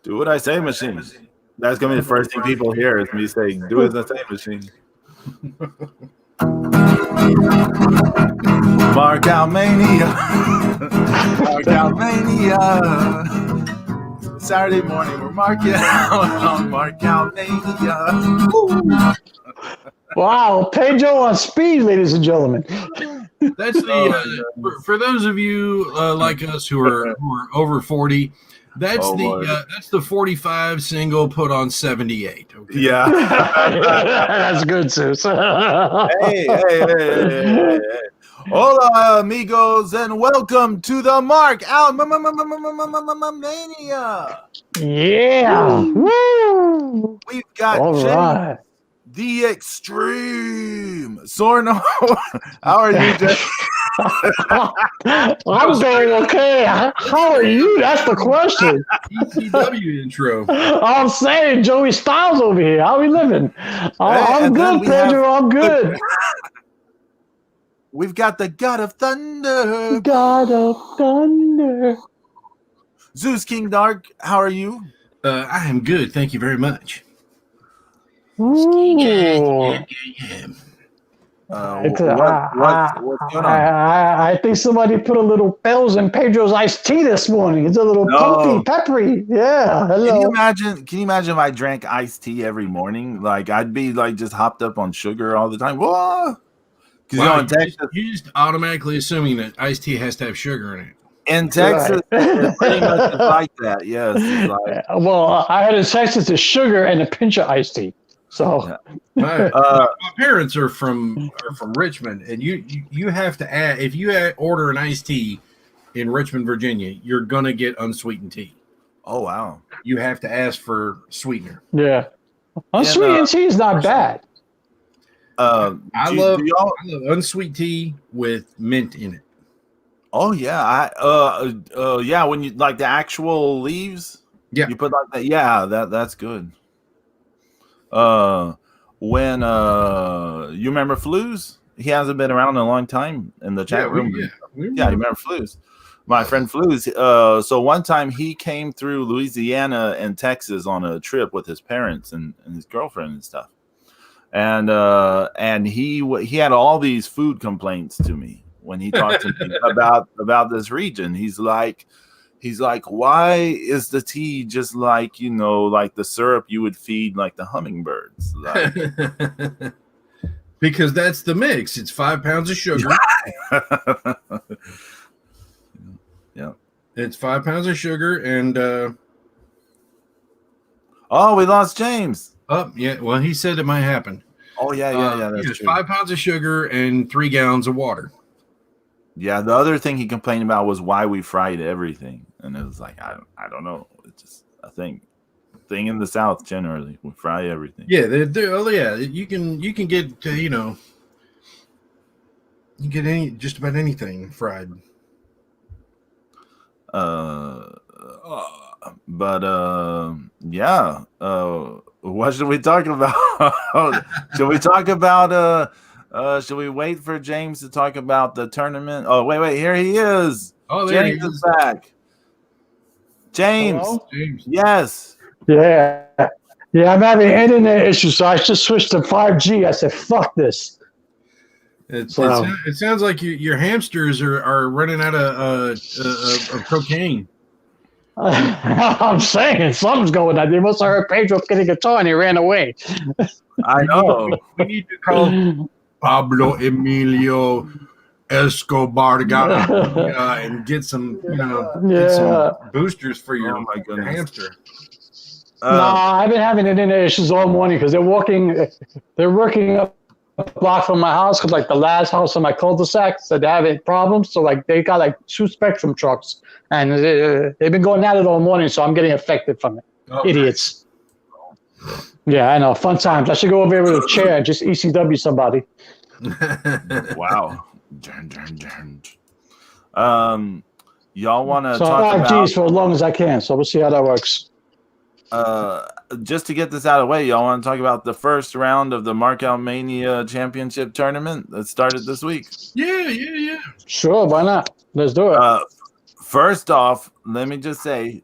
Do what I say, machine. That's gonna be the first thing people hear is me saying, "Do as I say, machine." Mark out mania. Mark out mania. Saturday morning, we're marking out on Mark out mania. Wow, Pedro on speed, ladies and gentlemen. That's the for those of you like us who are over 40. That's that's the 45 single put on 78. Okay? Yeah. That's good, Zeus. Hey. Hola, amigos, and welcome to the Mark Out Mania. Yeah. Woo. We've got All James right. the Extreme Sorno. How are you, James? I'm doing okay. How are you? That's the question. ECW intro. I'm saying Joey Styles over here. How we living? I'm good, Pedro. I'm good. We've got the God of Thunder. God of Thunder. Zeus King Dark, how are you? I am good. Thank you very much. Yeah. What's going on? I think somebody put a little bells in Pedro's iced tea this morning. It's a little pumpy, peppery. Yeah. Hello. Can you imagine if I drank iced tea every morning? Like I'd be like just hopped up on sugar all the time. Whoa. Wow, in Texas, you're just automatically assuming that iced tea has to have sugar in it. In Texas, it pretty much is like that. Yes. Like, well, I had in Texas a sugar and a pinch of iced tea. So my parents are from Richmond, and you have to add, if you order an iced tea in Richmond, Virginia, you're gonna get unsweetened tea. Oh wow! You have to ask for sweetener. Yeah, unsweetened tea is not bad. I love unsweet tea with mint in it. Oh yeah, yeah. When you like the actual leaves, you put like that. Yeah, that's good. When you remember Flues? He hasn't been around in a long time in the chat room. You remember Flues? My friend Flues. So one time he came through Louisiana and Texas on a trip with his parents and his girlfriend and stuff. And he had all these food complaints to me when he talked to me about this region. He's like, why is the tea just like, like the syrup you would feed like the hummingbirds? Like, because that's the mix. It's 5 pounds of sugar. Yeah. It's 5 pounds of sugar and oh, we lost James. Oh, yeah. Well, he said it might happen. Oh, yeah. That's true. 5 pounds of sugar and 3 gallons of water. Yeah, the other thing he complained about was why we fried everything, and it was like I don't know. It's just a thing in the South generally. We fry everything. Yeah, you can get you get just about anything fried. Yeah. What should we talk about? Should we talk about should we wait for James to talk about the tournament? Oh, wait, here he is. Oh, there James is back. James. Hello? James. Yes. Yeah, I'm having internet issues, so I just switched to 5G. I said, fuck this. It sounds like your hamsters are running out of cocaine. I'm saying something's going on. They must have heard Pedro getting a guitar and he ran away. I know. We need to call Pablo Emilio Escobar and get some, get some boosters for your hamster. No, I've been having internet issues all morning because they're working up a block from my house because like the last house on my cul-de-sac said they're having problems. So like they got like 2 Spectrum trucks and they've been going at it all morning. So I'm getting affected from it. Oh, idiots. Nice. Yeah, I know. Fun times. I should go over here with a chair and just ECW somebody. Wow. Y'all want to talk about 5Gs for as long as I can. So we'll see how that works. Just to get this out of the way, y'all want to talk about the first round of the Mark Out Mania Championship Tournament that started this week? Yeah. Sure, why not? Let's do it. First off, let me just say,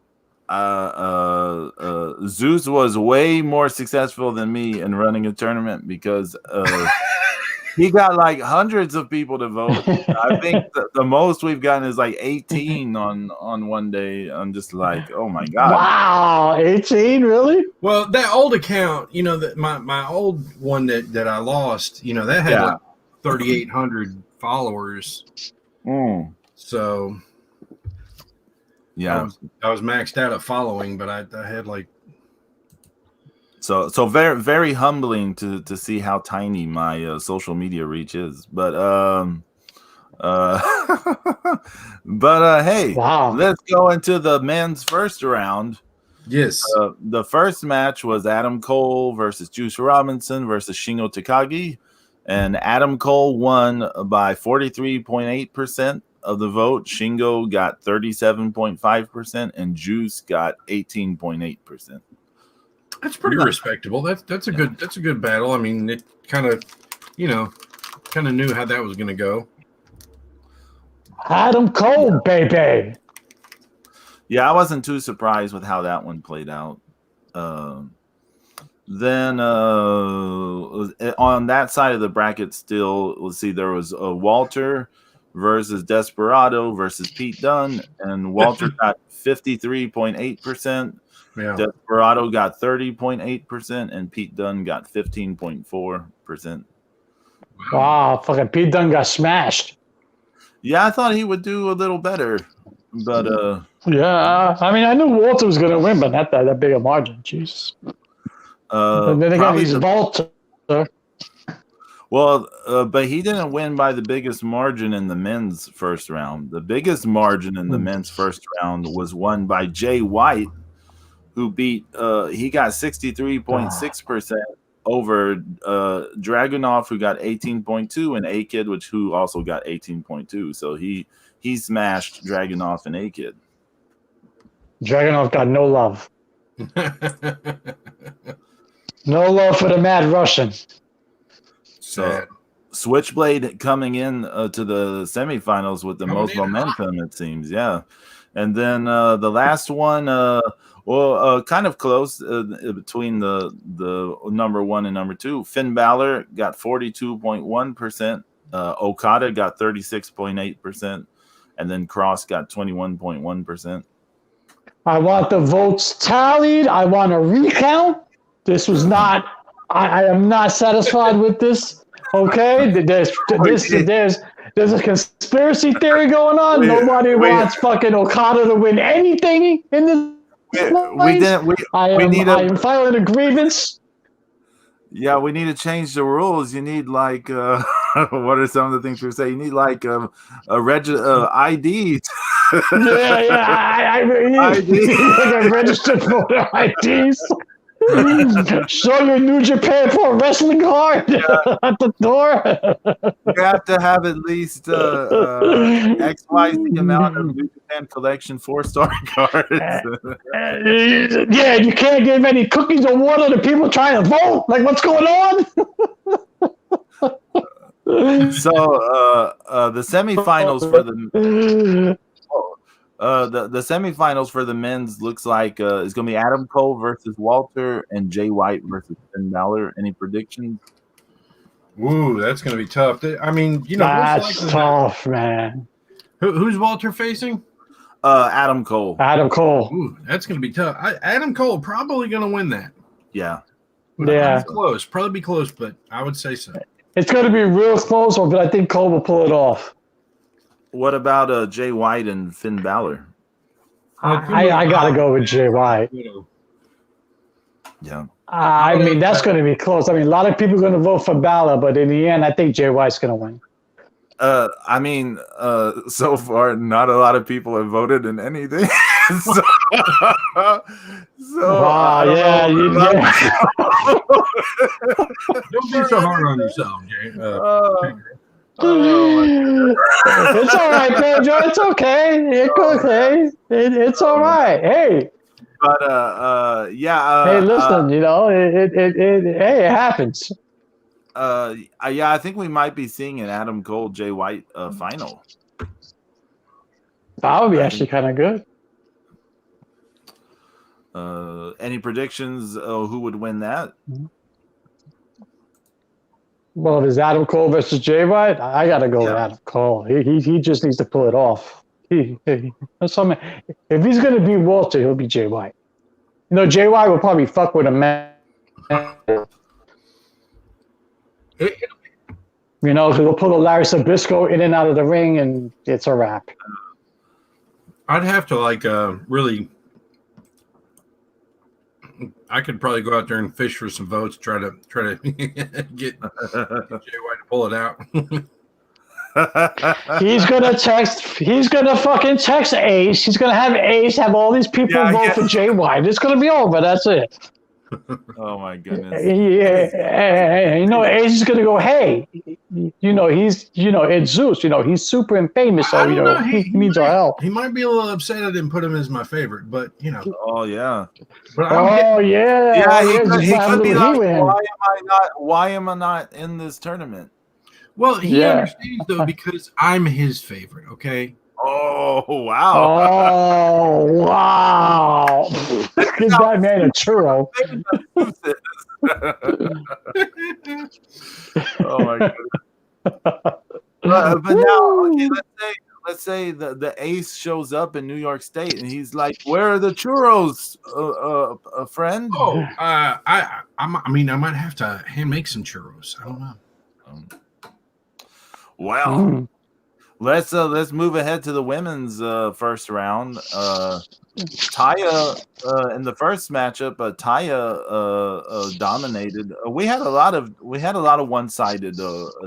Zeus was way more successful than me in running a tournament because he got like hundreds of people to vote. I think the most we've gotten is like 18 on one day. I'm just like, oh my god! Wow, 18, really? Well, that old account, that my old one that I lost, that had like 3,800 followers. So yeah, I was maxed out at following, but I had like. So very, very humbling to see how tiny my social media reach is. But hey, wow. Let's go into the men's first round. Yes. The first match was Adam Cole versus Juice Robinson versus Shingo Takagi, and Adam Cole won by 43.8% of the vote. Shingo got 37.5%, and Juice got 18.8%. That's pretty respectable. That's a good battle. I mean, it kind of knew how that was going to go. Adam Cole, baby. Yeah, I wasn't too surprised with how that one played out. Then on that side of the bracket, still, let's see, there was Walter versus Desperado versus Pete Dunne, and Walter got 53.8%. Yeah. Desperado got 30.8%, and Pete Dunne got 15.4%. Wow, fucking Pete Dunne got smashed. Yeah, I thought he would do a little better, but yeah, I mean, I knew Walter was going to win, but not that big a margin. Jesus. And then again, he's Walter. Well, but he didn't win by the biggest margin in the men's first round. The biggest margin in the men's first round was won by Jay White, who beat he got 63.6% over Dragunov, who got 18.2%, and A-Kid, who also got 18.2%. So he smashed Dragunov and A-Kid. Dragunov got no love. No love for the Mad Russian. So Switchblade coming in to the semifinals with the most momentum, it seems. Yeah. And then the last one, kind of close between the number one and number two. Finn Balor got 42.1%. Okada got 36.8%. And then Cross got 21.1%. I want the votes tallied. I want a recount. This was not. I am not satisfied with this. Okay, there's a conspiracy theory going on. Nobody wants fucking Okada to win anything in this. I am filing a grievance. Yeah, we need to change the rules. You need like what are some of the things we say? You need like a ID. ID. Like a registered voter IDs. Show your New Japan Pro Wrestling card at the door. You have to have at least XYZ amount of New Japan Collection 4-star cards. Yeah, you can't give any cookies or water to people trying to vote. Like, what's going on? So the semifinals for the semifinals for the men's looks like it's going to be Adam Cole versus Walter and Jay White versus Finn Balor. Any predictions? Ooh, that's going to be tough. I mean, that's tough, man. Who's Walter facing? Adam Cole. Adam Cole. Ooh, that's going to be tough. Adam Cole probably going to win that. Yeah. Yeah. Close. Probably be close, but I would say so. It's going to be real close, but I think Cole will pull it off. What about Jay White and Finn Balor? I got to go with Jay White. Yeah. I mean, that's going to be close. I mean, a lot of people are going to vote for Balor, but in the end, I think Jay White's going to win. I mean, so far, not a lot of people have voted in anything. so yeah. Don't be so hard on yourself, Jay. It's all right, Pedro. It's okay. It's okay. It's all right. Hey. But yeah. Hey, listen. It happens. Yeah, I think we might be seeing an Adam Cole Jay White final. That would be actually kind of good. Any predictions? Who would win that? Well, is Adam Cole versus Jay White? I got to go with Adam Cole. He just needs to pull it off. That's something. If he's going to beat Walter, he'll be Jay White. Jay White will probably fuck with a man. He'll pull a Larry Sabisco in and out of the ring, and it's a wrap. I'd have to really. I could probably go out there and fish for some votes. Try to get Jay White to pull it out. He's gonna fucking text Ace. He's gonna have Ace have all these people vote for Jay White. It's gonna be over. That's it. Oh my goodness. Yeah, Ace is gonna go, hey, it's Zeus, he's super and famous, so he needs our help. He might be a little upset I didn't put him as my favorite, but Oh yeah. But he could be like, why am I not in this tournament? Well, he understands though, because I'm his favorite, okay? Oh wow! Oh wow! Give that man a churro. Oh my goodness! But now, okay, let's say the Ace shows up in New York State, and he's like, "Where are the churros, friend?" Oh, I might have to hand make some churros. I don't know. Well. Let's move ahead to the women's first round. Taya in the first matchup, Taya dominated. We had a lot of one-sided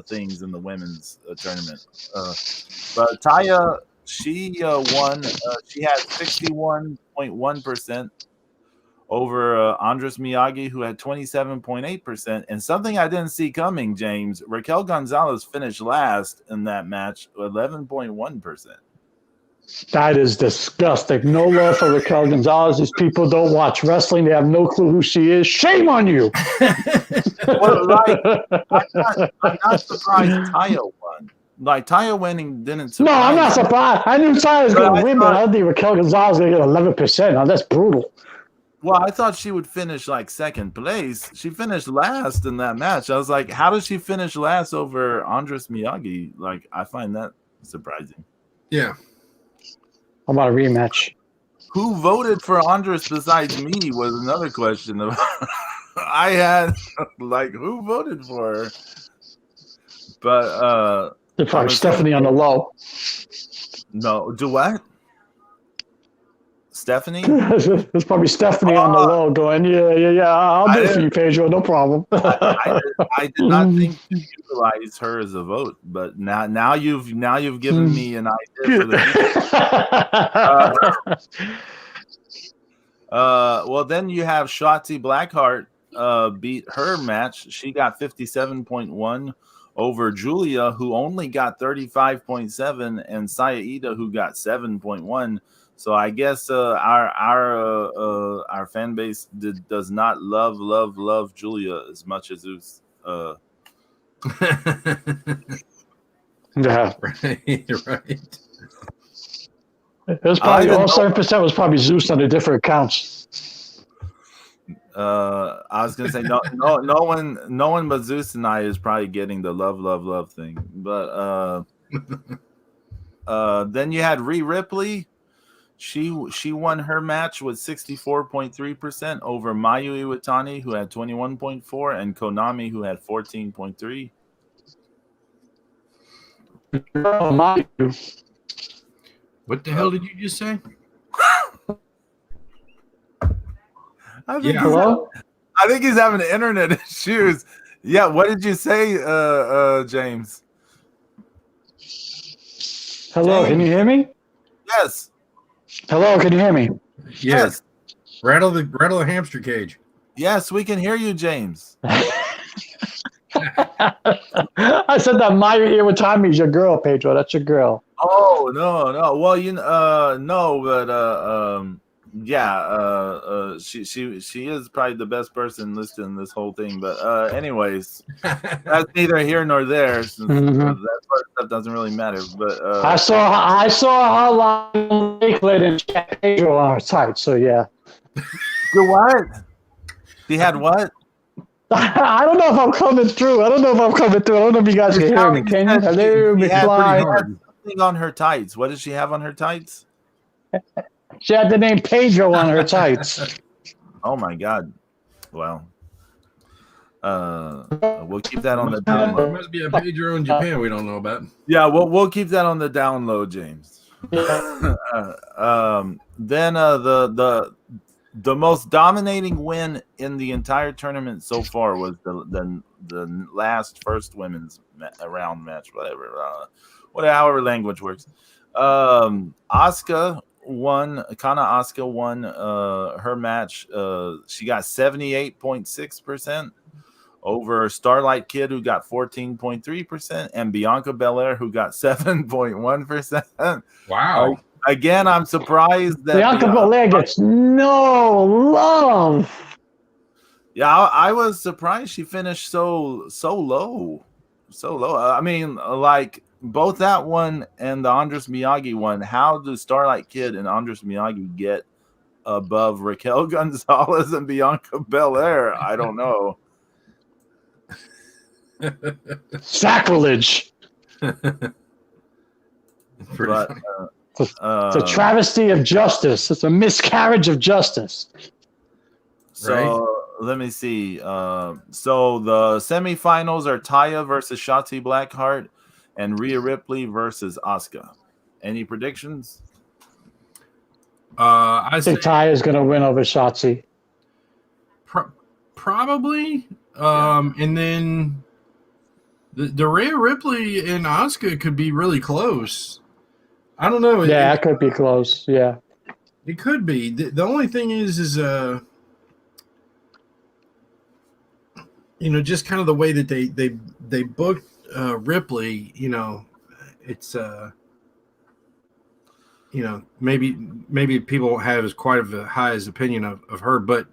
things in the women's tournament. But Taya, she won. She had 61.1% over Andres Miyagi, who had 27.8%. And something I didn't see coming, James, Raquel Gonzalez finished last in that match, 11.1%. That is disgusting. No love for Raquel Gonzalez. These people don't watch wrestling. They have no clue who she is. Shame on you. Well, I'm not surprised Taya won. Taya winning didn't surprise. No, I'm not surprised. I knew Taya was going to win, but I don't think Raquel Gonzalez is going to get 11%. Now, that's brutal. Well, I thought she would finish second place. She finished last in that match. I was like, how did she finish last over Andres Miyagi? I find that surprising. Yeah. How about a rematch? Who voted for Andres besides me was another question. I had who voted for her? But probably Stephanie on the low. No, do what? Stephanie? There's probably Stephanie on the low going, yeah, I'll do it for you, Pedro, no problem. I did not think to utilize her as a vote, but now you've given me an idea for the well, then you have Shotzi Blackheart beat her match. She got 57.1 over Julia, who only got 35.7, and Saya Ida, who got 7.1. So I guess our fan base does not love Julia as much as Zeus. Yeah, right. It was probably all 7% was probably Zeus on the different accounts. I was gonna say no one but Zeus and I is probably getting the love thing. But then you had Rhea Ripley. She won her match with 64.3% over Mayu Iwatani, who had 21.4, and Konami, who had 14.3. What the hell did you just say? I think he's having internet issues. Yeah, what did you say, James? Hello, Can you hear me? Yes. Hello, can you hear me? Yes. Rattle the hamster cage. Yes, we can hear you, James. I said that Maya Iwatani is your girl, Pedro. That's your girl. Oh no. Well, no, but she is probably the best person listed in this whole thing. But anyways, that's neither here nor there. Since that part of stuff doesn't really matter. But I saw her line and Pedro on her site. So yeah. The what? He had what? I don't know if I'm coming through. I don't know if you guys can hear me. Can you? Hello, McFly. Something on her tights. What does she have on her tights? She had the name Pedro on her tights. Oh my God! Well, we'll keep that on the download. There must be a Pedro in Japan we don't know about. Yeah, we'll keep that on the download, James. Then the most dominating win in the entire tournament so far was the last first women's round match, however language works. Asuka won. Kana Asuka won her match. She got 78.6% over Starlight Kid, who got 14.3%, and Bianca Belair, who got 7.1%. Wow. Again, I'm surprised that Bianca Belair gets no love. Yeah, I was surprised she finished so low. I mean, like both that one and the Andres Miyagi one. How do Starlight Kid and Andres Miyagi get above Raquel Gonzalez and Bianca Belair? I don't know. Sacrilege. But, it's a travesty of justice. It's a miscarriage of justice. So right? Let me see. So the semifinals are Taya versus Shotzi Blackheart and Rhea Ripley versus Asuka. Any predictions? I think Taya is going to win over Shotzi. Probably. And then the Rhea Ripley and Asuka could be really close. I don't know. Yeah, it could be close. Yeah, it could be. The only thing is just kind of the way that they booked Ripley. It's maybe people won't have as quite of a high as opinion of her, but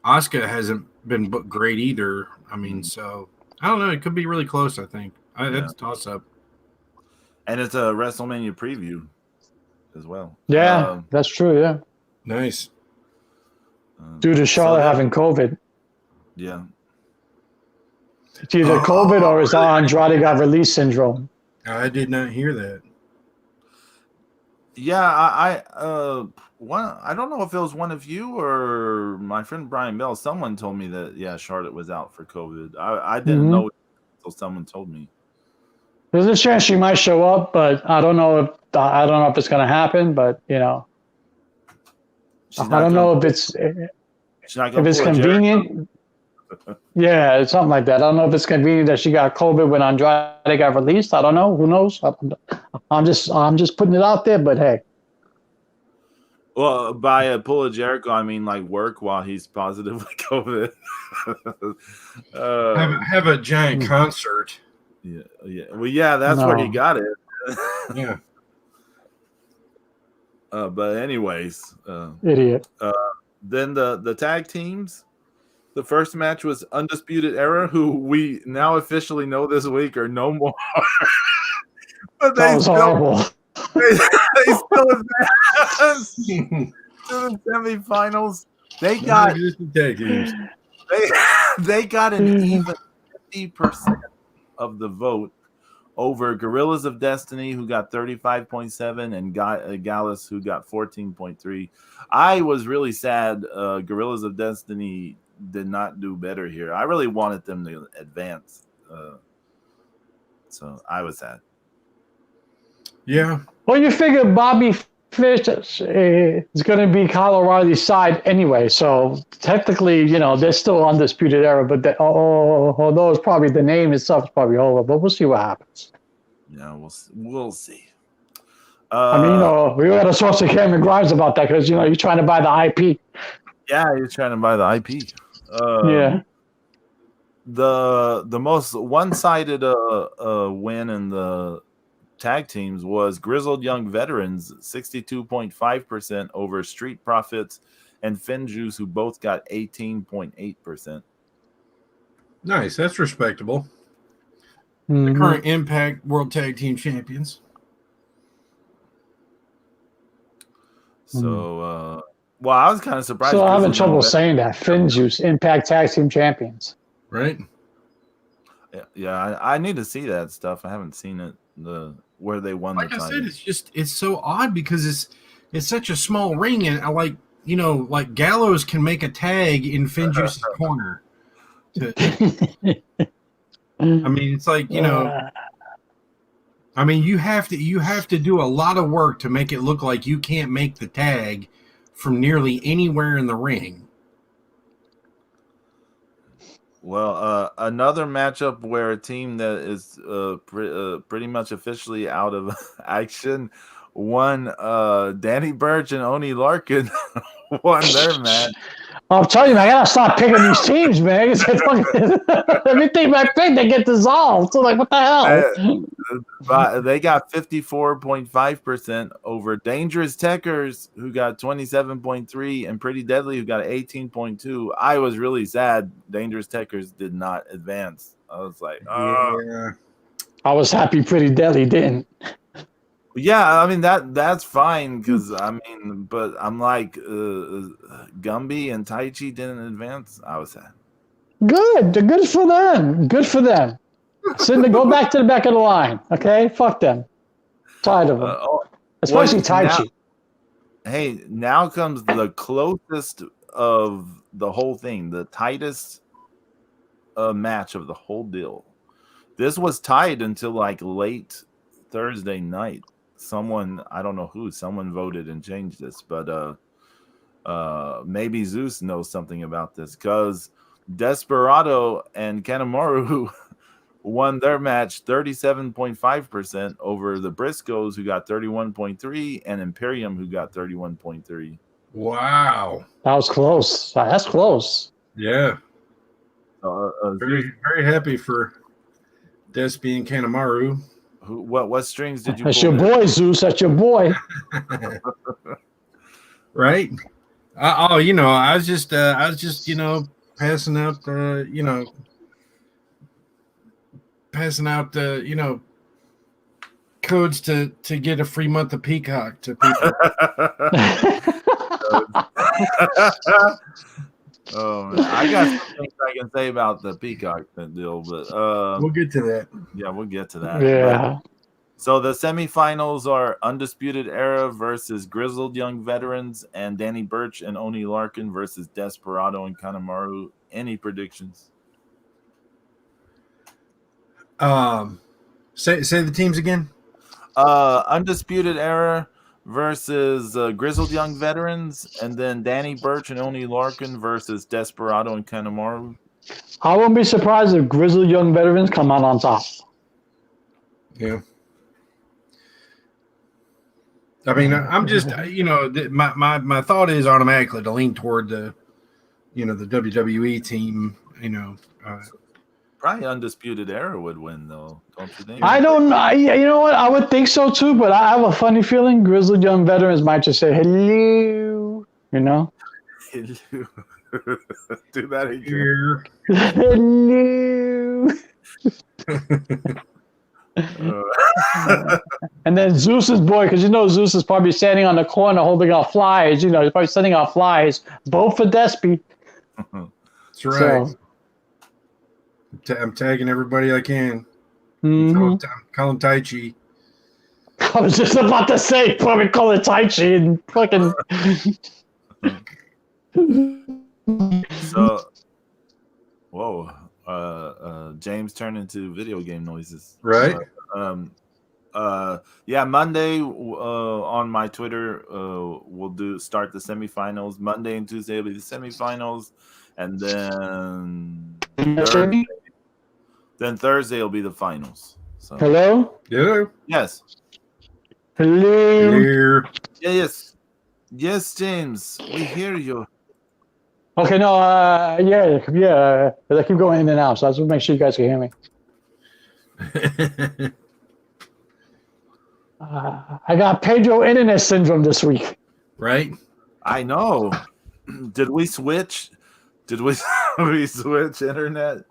Asuka hasn't been booked great either. I mean, so I don't know. It could be really close. I think that's a toss up. And it's a WrestleMania preview as well. Yeah, that's true. Yeah, nice. Due to Charlotte having COVID. Yeah. It's either COVID or it's Andrade got release syndrome. I did not hear that. Yeah, I don't know if it was one of you or my friend Brian Bell. Someone told me that Charlotte was out for COVID. I didn't know until someone told me. There's a chance she might show up, but I don't know if it's going to happen. But I don't know if it's convenient. Yeah, it's something like that. I don't know if it's convenient that she got COVID when Andrade got released. I don't know. Who knows? I'm just putting it out there. But hey. Well, by a pull of Jericho, I mean like work while he's positive with COVID. Have a giant concert. Yeah. Well, yeah, that's where he got it. Yeah. But anyways, idiot. Then the tag teams. The first match was Undisputed Era, who we now officially know this week are no more. But that was horrible. They still advanced to the semifinals. They got an even 50% of the vote over Gorillas of Destiny, who got 35.7, and Gallus, who got 14.3. I was really sad. Gorillas of Destiny did not do better here. I really wanted them to advance. So I was sad. Yeah. Well, you figure Bobby Fish is going to be Kyle O'Reilly's side anyway. So technically, they're still Undisputed Era, but although it's probably the name itself is probably over, but we'll see what happens. Yeah, we'll see. I mean, we got to talk to Cameron Grimes about that because, you're trying to buy the IP. Yeah, you're trying to buy the IP. Yeah. The most one-sided win in the tag teams was Grizzled Young Veterans, 62.5% over Street Profits and Finjuice, who both got 18.8%. Nice, that's respectable. The current Impact World Tag Team Champions. So Well, I was kind of surprised. So I'm having trouble saying that. FinJuice, Impact Tag Team Champions. Right. Yeah, I need to see that stuff. I haven't seen it. Where they won the title. Like I said, it's so odd because it's such a small ring, and like Gallows can make a tag in FinJuice's corner. I mean, it's like I mean, you have to do a lot of work to make it look like you can't make the tag from nearly anywhere in the ring. Well, another matchup where a team that is pretty much officially out of action won. Danny Burch and Oney Larkin won their match. I'm telling you, man, I gotta stop picking these teams, man. Everything I pick, they get dissolved. So, like, what the hell? They got 54.5% over Dangerous Techers, who got 27.3%, and Pretty Deadly, who got 18.2%. I was really sad Dangerous Techers did not advance. I was like, yeah. I was happy Pretty Deadly didn't. Yeah, I mean that's fine because but I'm like Gumby and Taichi didn't advance. I was sad. Good for them. Good for them. Cindy, go back to the back of the line. Okay, fuck them. Tired of them, especially Taichi. Now comes the closest of the whole thing, the tightest match of the whole deal. This was tied until like late Thursday night. Someone, I don't know who, someone voted and changed this, but maybe Zeus knows something about this because Desperado and Kanemaru won their match 37.5% over the Briscoes, who got 31.3%, and Imperium, who got 31.3%. Wow, that was close. That's close. Yeah, very very happy for Despy and Kanemaru. What strings did you? That's your boy, Zeus. That's your boy. Right. I was just passing out codes to get a free month of Peacock to people. Oh man, I got some things I can say about the Peacock deal, but we'll get to that. Yeah, we'll get to that. Yeah. So the semifinals are Undisputed Era versus Grizzled Young Veterans, and Danny Burch and Oney Larkin versus Desperado and Kanemaru. Any predictions? Say the teams again. Undisputed Era versus Grizzled Young Veterans, and then Danny Burch and Oney Larkin versus Desperado and Kanemaru. I won't be surprised if Grizzled Young Veterans come out on top. Yeah. I mean, I'm just, my thought is automatically to lean toward the WWE team, Probably Undisputed Era would win, though, don't you think? I don't know. You know what? I would think so, too, but I have a funny feeling Grizzled Young Veterans might just say, hello, Hello. Do that again. Hello. And then Zeus's boy, because Zeus is probably standing on the corner holding out flyers. He's probably sending out flyers, both for Despy. That's right. So, I'm tagging everybody I can. Mm-hmm. Call him Taichi. I was just about to say, probably call it Taichi and fucking. So, whoa. James turned into video game noises. Right. Yeah, Monday on my Twitter, we'll start the semifinals. Monday and Tuesday will be the semifinals, and then Thursday will be the finals. So. Hello? Yeah. Yes. Hello? Here. Yeah, yes, James, we hear you. Okay, no, yeah. I keep going in and out, so I just want to make sure you guys can hear me. I got Pedro Internet Syndrome this week. Right? I know. Did we switch? Did we switch internet?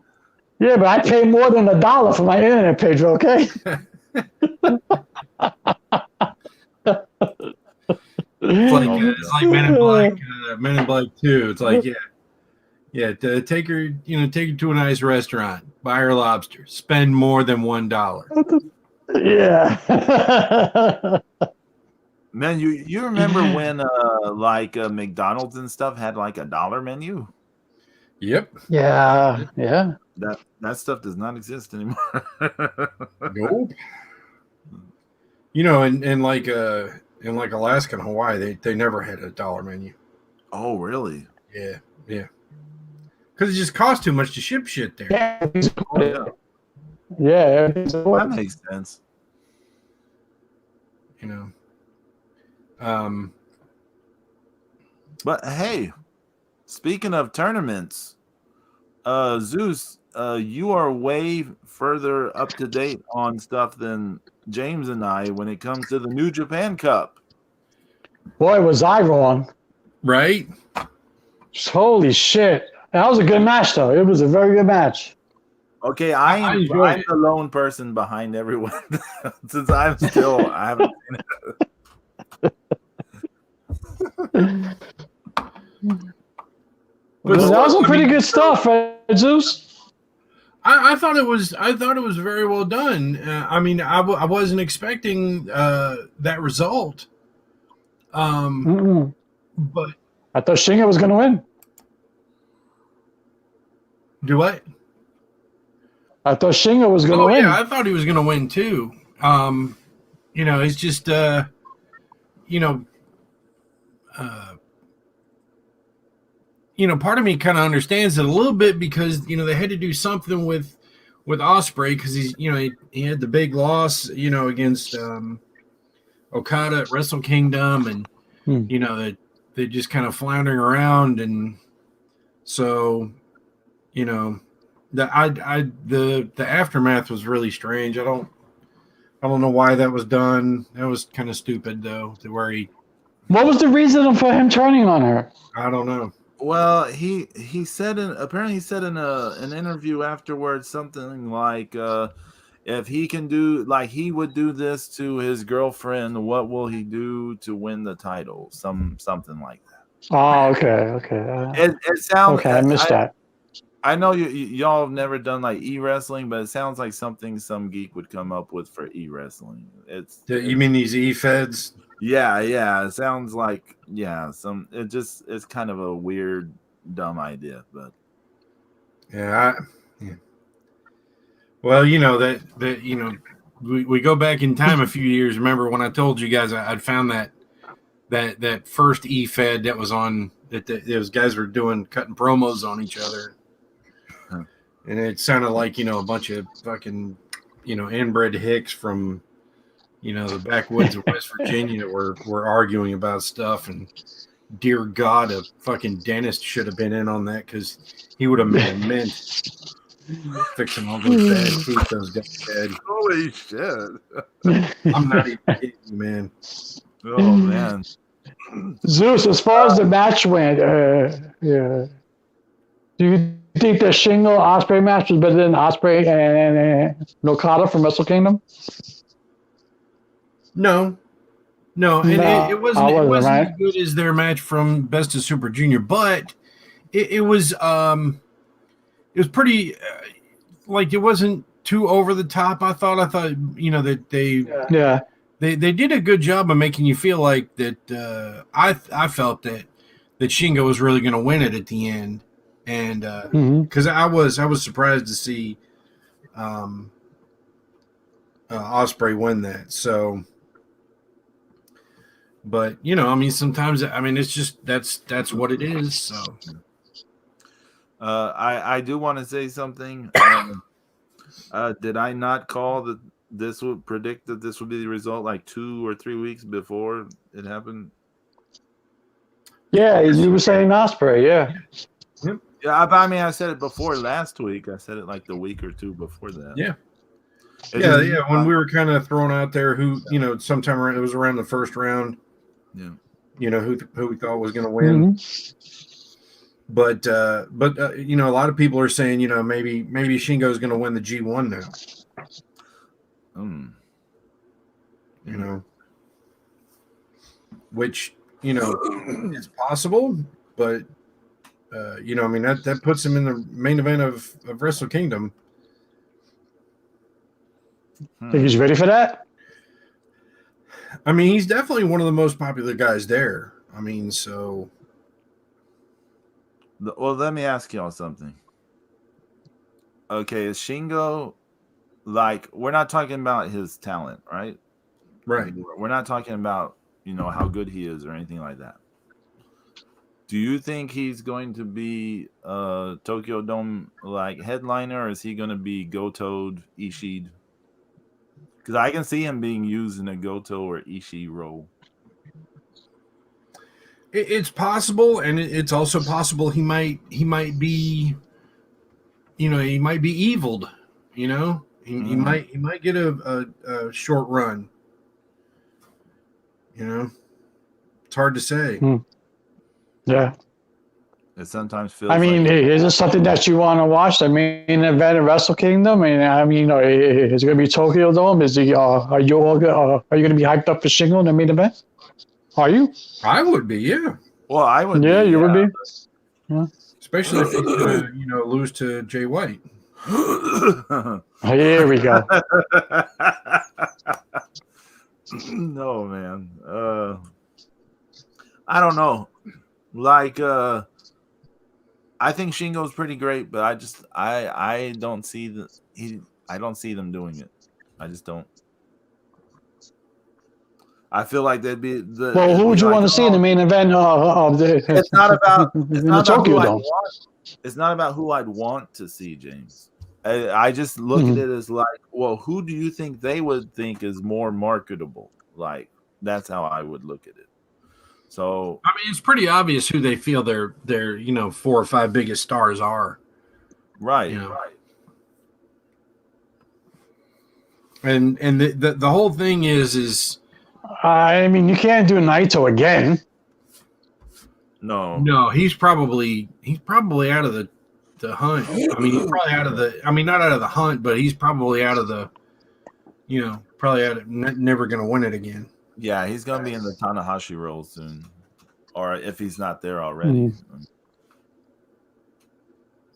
Yeah, but I pay more than $1 for my internet, Pedro, okay? It's like Men in Black, Men in Black 2. It's like, take her to a nice restaurant, buy her lobster, spend more than $1. Yeah. Man, you remember when McDonald's and stuff had like a $1 menu? Yep. Yeah. That stuff does not exist anymore. Nope. In Alaska and Hawaii, they never had a $1 menu. Oh, really? Yeah. Because it just costs too much to ship shit there. Yeah. That makes sense. But hey, speaking of tournaments, Zeus, you are way further up to date on stuff than James and I when it comes to the New Japan Cup. Boy, was I wrong. Right? Holy shit. That was a good match, though. It was a very good match. Okay, I'm the lone person behind everyone since I haven't seen it. But that was some pretty good stuff, right, Zeus? I thought it was very well done. I wasn't expecting that result. But I thought Shingo was going to win. Do what? I thought Shingo was going to win. Yeah, I thought he was going to win too. It's just part of me kind of understands it a little bit because they had to do something with Ospreay because he had the big loss against Okada at Wrestle Kingdom and that they just kind of floundering around and so the aftermath was really strange. I don't know why that was done. That was kind of stupid though. To where what was the reason for him turning on her? I don't know. Well, he said in an interview afterwards something like if he can do like he would do this to his girlfriend, what will he do to win the title? Something like that. Oh, okay. It sounds okay. I missed that. I know y'all have never done like e-wrestling, but it sounds like something some geek would come up with for e-wrestling. You mean these e-feds? Yeah. It sounds like it's kind of a weird, dumb idea, but Well, we go back in time a few years. Remember when I told you guys I'd found that first e-fed that was on that those guys were cutting promos on each other. And it sounded like, a bunch of fucking, inbred hicks from, the backwoods of West Virginia were arguing about stuff. And dear God, a fucking dentist should have been in on that because he would have made a mint fixing all those bad teeth those guys had. Holy shit. I'm not even kidding you, man. Oh, man. Zeus, as far as the match went, do you think the Shingo Ospreay match was better than Ospreay and Okada from Wrestle Kingdom? No, and it wasn't as good as their match from Best of Super Junior, but it was pretty like it wasn't too over the top. I thought that they did a good job of making you feel like that. I felt that Shingo was really going to win it at the end. And because I was surprised to see Ospreay win that. So, but sometimes it's just that's what it is. So, I do want to say something. Did I not call that this would predict that this would be the result like 2 or 3 weeks before it happened? Yeah, you were saying Ospreay, yeah. Yep. Yeah, I said it before last week. I said it like the week or two before that. Yeah. When we were kind of throwing out there who, sometime around, it was around the first round. Yeah. Who we thought was going to win. But a lot of people are saying, maybe Shingo's going to win the G1 now. Which it's possible, but that puts him in the main event of Wrestle Kingdom. Think he's ready for that? I mean, he's definitely one of the most popular guys there. I mean, so. Well, let me ask y'all something. Okay, is Shingo, we're not talking about his talent, right? Right. We're not talking about, how good he is or anything like that. Do you think he's going to be Tokyo Dome headliner, or is he going to be Goto'd, Ishii'd? Because I can see him being used in a Goto or Ishii role. It's possible, and it's also possible he might be, he might be eviled. He might get a short run. It's hard to say. Yeah. It sometimes feels. I mean, is this something that you want to watch? The main event of Wrestle Kingdom, and is it going to be Tokyo Dome? Is he? Are you all? Are you going to be hyped up for Shingo in the main event? Are you? I would be, yeah. Well, I would. Yeah, you would be. Yeah. Especially if he's going to, lose to Jay White. Here we go. No, man. I don't know. I think Shingo's pretty great, but I don't see I don't see them doing it. I just don't. I feel like they'd be the. Well, who would you want to see in the main event of the? It's not about. It's not about Tokyo Dome. It's not about who I'd want to see, James. I just look at it as who do you think they would think is more marketable? That's how I would look at it. So I mean, it's pretty obvious who they feel their 4 or 5 biggest stars are. Right. Right. And the whole thing is. I mean, you can't do Naito again. No, he's probably out of the hunt. I mean, he's probably out of not out of the hunt, but he's probably out of the, probably out of never going to win it again. Yeah, he's going to be in the Tanahashi role soon, or if he's not there already.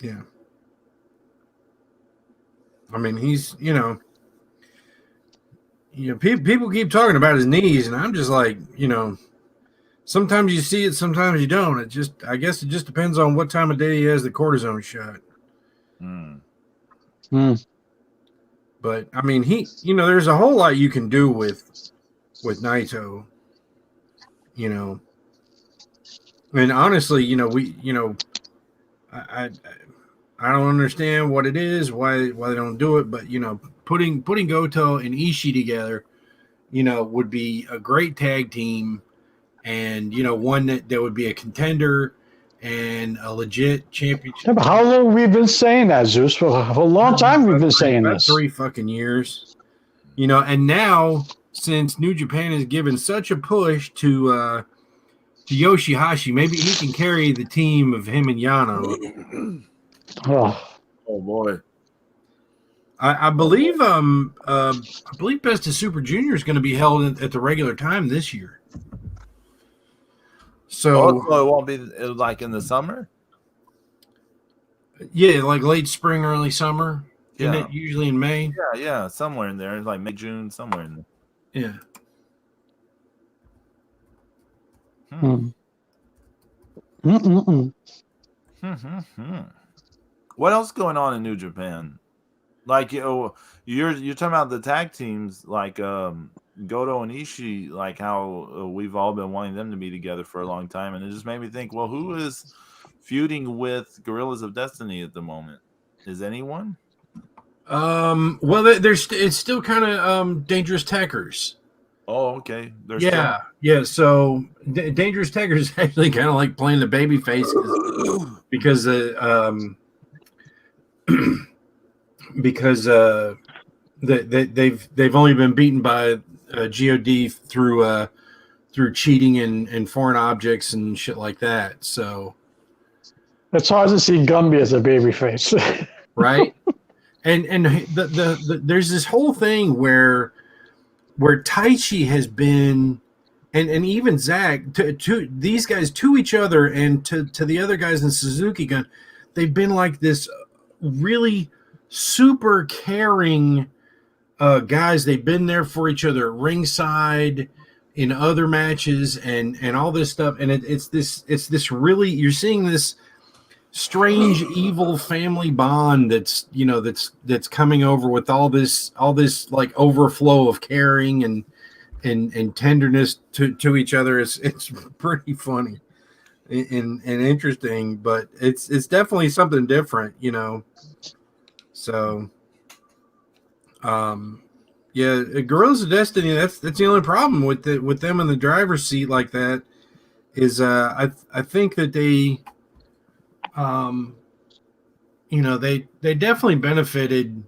Yeah. I mean, he's, people keep talking about his knees, and I'm just like, sometimes you see it, sometimes you don't. I guess it just depends on what time of day he has the cortisone shot. But I mean, there's a whole lot you can do with Naito, and honestly, I don't understand what it is, why they don't do it, but putting Goto and Ishii together, would be a great tag team, and one that would be a contender and a legit championship. Yeah, but how long have we been saying that, Zeus? For a long time we've been saying this. 3 fucking years. And now since New Japan has given such a push to Yoshihashi, maybe he can carry the team of him and Yano. Oh boy. I believe Best of Super Junior is going to be held at the regular time this year. So it won't be in the summer? Yeah, late spring, early summer. Yeah. Isn't it usually in May? Yeah, somewhere in there. May, June, somewhere in there. Yeah. What else going on in New Japan? You're talking about the tag teams, Goto and Ishii, how we've all been wanting them to be together for a long time, and it just made me think, well, who is feuding with Gorillas of Destiny at the moment? Is anyone? Well, it's still kind of Dangerous Tackers. Oh, okay. Yeah. So Dangerous Tackers is actually kind of like playing the baby face because they've only been beaten by God through cheating and foreign objects and shit like that. So it's hard to see Gumby as a babyface, right? And there's this whole thing where Taichi has been and even Zach, to these guys, to each other, and to the other guys in Suzuki Gun, they've been like this really super caring guys. They've been there for each other at ringside, in other matches, and all this stuff. And it's this really, you're seeing this strange evil family bond that's coming over with all this like overflow of caring and tenderness to each other. It's pretty funny and interesting, but it's definitely something different, so yeah, Guerrillas of Destiny, that's the only problem with them in the driver's seat like that is I think that they they definitely benefited.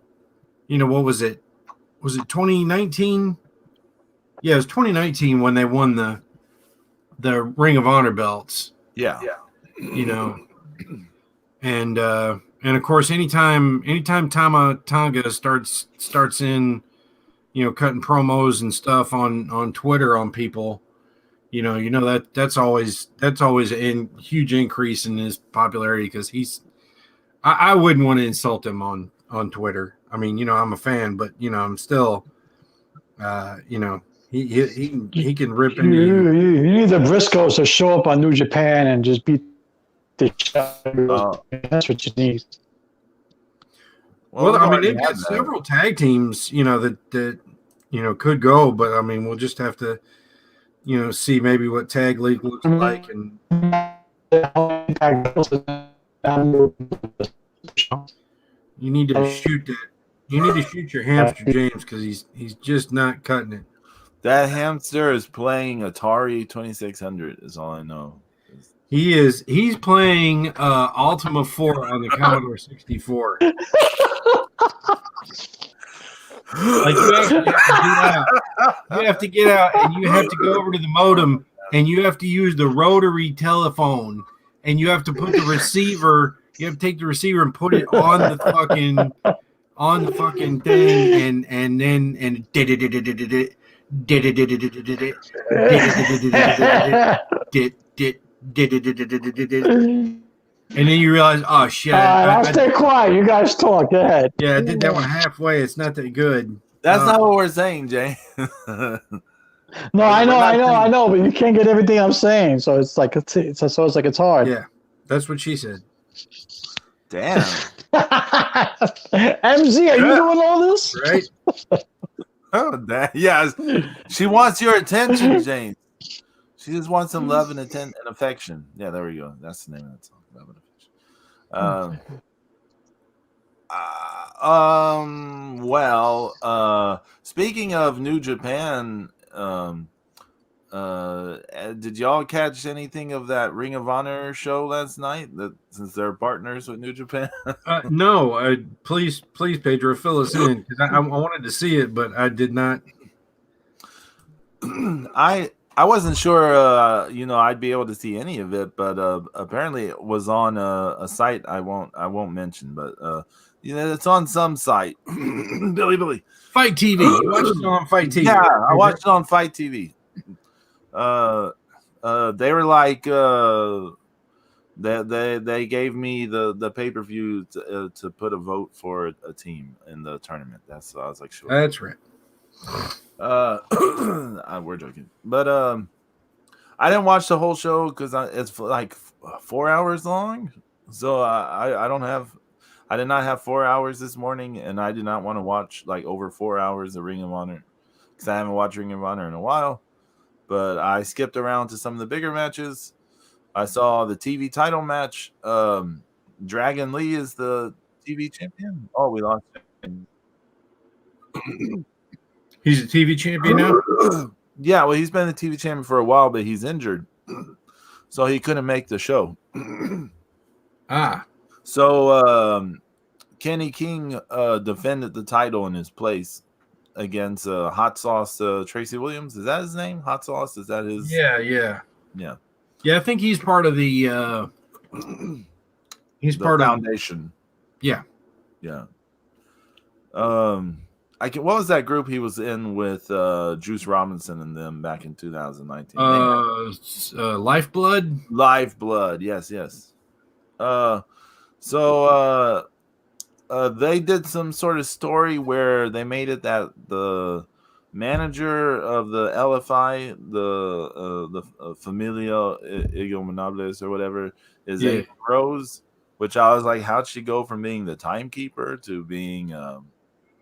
What was it? Was it 2019? Yeah, it was 2019 when they won the Ring of Honor belts. Yeah. And of course, anytime Tama Tonga starts in, cutting promos and stuff on Twitter on people, that's always a huge increase in his popularity, because I wouldn't want to insult him on Twitter. I mean, I'm a fan, but I'm still, he can rip into you. You need the Briscoes to show up on New Japan and just beat the shit out of you. That's what you need. Well, I mean, they've got several tag teams, that could go, but I mean, we'll just have to, see maybe what tag league looks like. And you need to shoot that. You need to shoot your hamster, James, because he's just not cutting it. That hamster is playing Atari 2600 is all I know. He's playing Ultima 4 on the Commodore 64. Like you have to get out, and you have to go over to the modem, and you have to use the rotary telephone, and you have to put the receiver. You have to take the receiver and put it on the fucking thing, and then and then you realize, oh shit! I'll stay quiet. You guys talk. Go ahead. Yeah, I did that one halfway. It's not that good. That's not what we're saying, Jay. No, I know, but you can't get everything I'm saying, so it's like it's hard. Yeah, that's what she said. Damn. MZ, are you doing all this? Right. Oh, yeah. She wants your attention, James. She just wants some love and affection. Yeah, there we go. That's the name of that song. Love and affection. Well, speaking of New Japan, did y'all catch anything of that Ring of Honor show last night? Since they're partners with New Japan. No, please, Pedro, fill us in, because I wanted to see it, but I did not. I wasn't sure, I'd be able to see any of it, but apparently it was on a site I won't mention, but it's on some site. Billy. Fight TV. You watched it on Fight TV. Yeah, I watched it on Fight TV. They were like, they gave me the pay-per-view to put a vote for a team in the tournament. I was like, sure. That's right. We're joking, but I didn't watch the whole show because it's like 4 hours long. So I did not have 4 hours this morning, and I did not want to watch like over 4 hours of Ring of Honor because I haven't watched Ring of Honor in a while. But I skipped around to some of the bigger matches. I saw the TV title match. Dragon Lee is the TV champion. Oh, we lost him. He's a TV champion now? Yeah, well, he's been the TV champion for a while, but he's injured. So he couldn't make the show. So Kenny King defended the title in his place against Hot Sauce Tracy Williams. Is that his name? Hot Sauce? Is that his? Yeah. I think he's part of the he's part of Foundation. Yeah. What was that group he was in with Juice Robinson and them back in 2019? Lifeblood. Lifeblood. Yes. So they did some sort of story where they made it that the manager of the LFI, the Familia Ingobernables or whatever, is Amy Rose, which I was like, how'd she go from being the timekeeper to being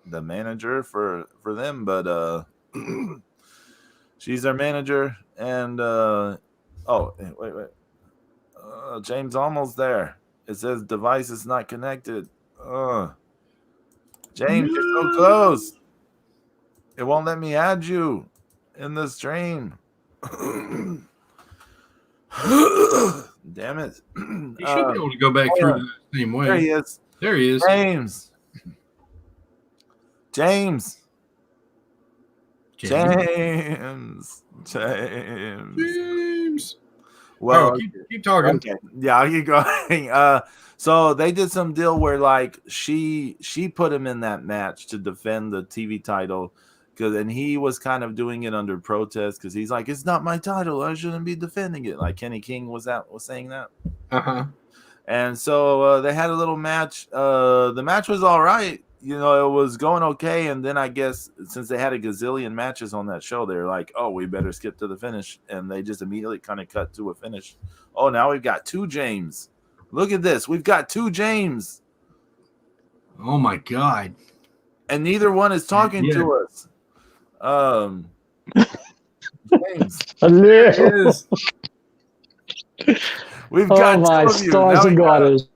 the manager for them? But she's their manager, and wait. James almost there. It says device is not connected. James, you're so close. It won't let me add you in the stream. Damn it. You should be able to go back through the same way. There he is. There he is. James. Well, keep talking. Okay. Yeah, I'll keep going. So they did some deal where like she put him in that match to defend the TV title, and he was kind of doing it under protest because he's like, it's not my title, I shouldn't be defending it. Like Kenny King was saying that. And so they had a little match. The match was all right. You know, it was going okay. And then I guess since they had a gazillion matches on that show, they're like, oh, we better skip to the finish. And they just immediately kind of cut to a finish. Oh, now we've got two James. Look at this. We've got two James. Oh, my God. And neither one is talking to us. James. We've got my stars and garters.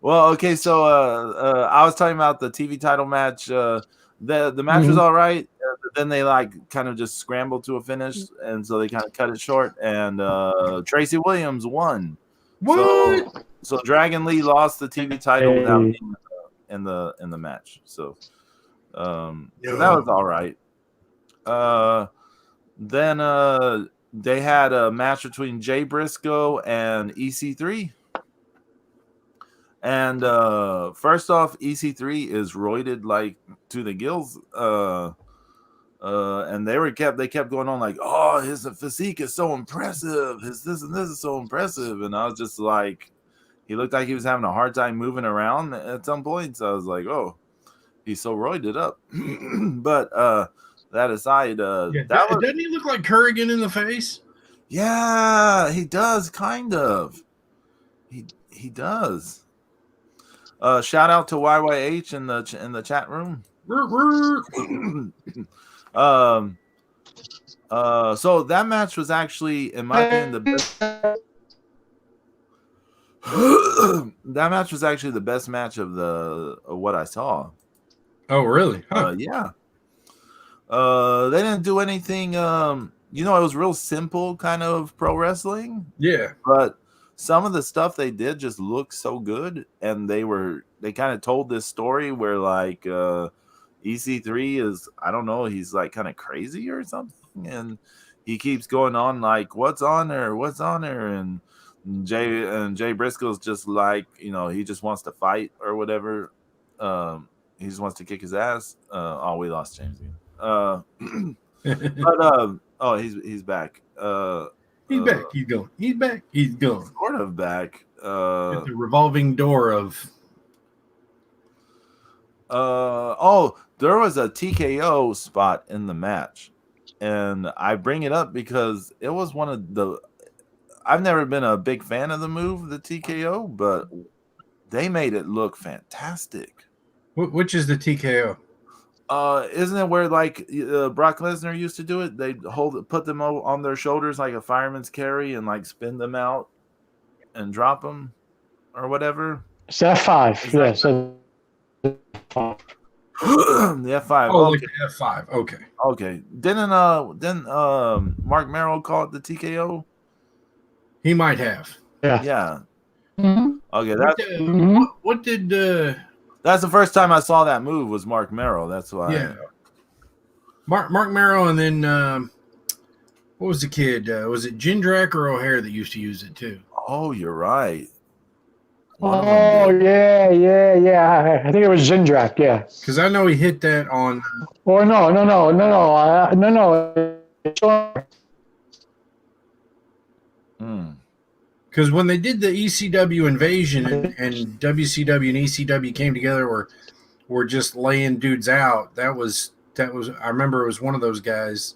Well, okay, so I was talking about the TV title match. The match was all right. But then they like kind of just scrambled to a finish, and so they kind of cut it short. And Tracy Williams won. What? So Dragon Lee lost the TV title without being in the match. So that was all right. Then they had a match between Jay Briscoe and EC3. And first off, EC3 is roided like to the gills. And they kept going on like, oh, his physique is so impressive. His this and this is so impressive. And I was just like, he looked like he was having a hard time moving around at some point. So I was like, oh, he's so roided up. But that aside, doesn't he look like Kurrigan in the face? Yeah, he does, kind of. He does. Shout out to YYH in the chat room. So that match was actually, in my opinion, the best. That match was actually the best match of what I saw. Oh, really? Huh. Yeah. They didn't do anything. It was real simple kind of pro wrestling. Yeah. But some of the stuff they did just looked so good, and they kind of told this story where like EC3 is, I don't know, he's like kind of crazy or something, and he keeps going on like, what's on her, and Jay Briscoe's just like, he just wants to fight or whatever. He just wants to kick his ass. We lost James again. He's back. He's back. He's going. He's back. He's going. Sort of back. It's a revolving door of. There was a TKO spot in the match, and I bring it up because it was one of the. I've never been a big fan of the move, the TKO, but they made it look fantastic. Which is the TKO? Isn't it where like Brock Lesnar used to do it? They put them on their shoulders like a fireman's carry and like spin them out and drop them or whatever. It's F5. Yeah. So the F5. Oh, okay. Like the F5. Okay. Okay. Didn't Mark Merrill call it the TKO? He might have. Yeah. Yeah. Mm-hmm. Okay. What did? That's the first time I saw that move was Mark Merrill. That's why. Yeah. Mark Merrill, and then what was the kid? Was it Jindrak or O'Hare that used to use it too? Oh, you're right. Oh, yeah. I think it was Jindrak, yeah. Because I know he hit that on. Or no. Because when they did the ECW invasion and WCW and ECW came together, were just laying dudes out. That was. I remember it was one of those guys.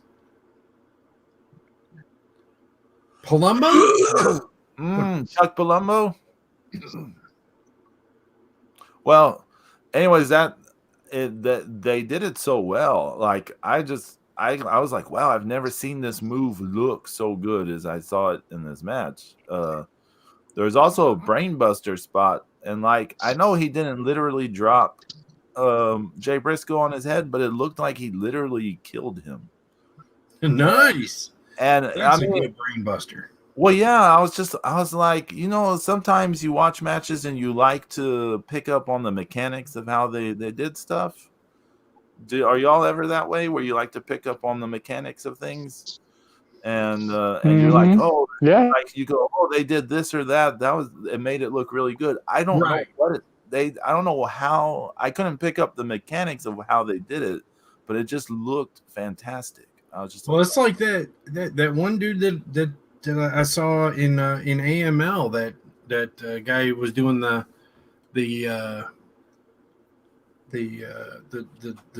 Palumbo? Chuck Palumbo. Well, anyways, that they did it so well. Like I was like, wow, I've never seen this move look so good as I saw it in this match. There's also a brainbuster spot, and like I know he didn't literally drop Jay Briscoe on his head, but it looked like he literally killed him. Nice. And that's a good brainbuster. Well, yeah, I was like, sometimes you watch matches and you like to pick up on the mechanics of how they did stuff. Are y'all ever that way where you like to pick up on the mechanics of things? And you're like, oh, yeah, like you go, oh, they did this or that. It made it look really good. I don't know what I don't know how. I couldn't pick up the mechanics of how they did it, but it just looked fantastic. I was just it's like that one dude that I saw in AML that guy was doing the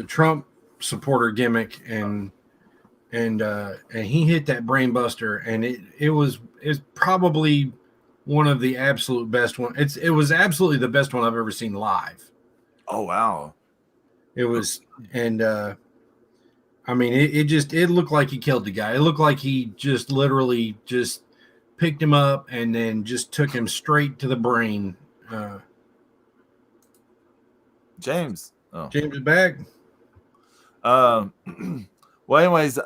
Trump supporter gimmick and he hit that brainbuster and it's probably one of the absolute best one. It was absolutely the best one I've ever seen live. Oh wow! It was and. I mean, it looked like he killed the guy. It looked like he just literally just picked him up and then just took him straight to the brain. James is back. Well, anyways,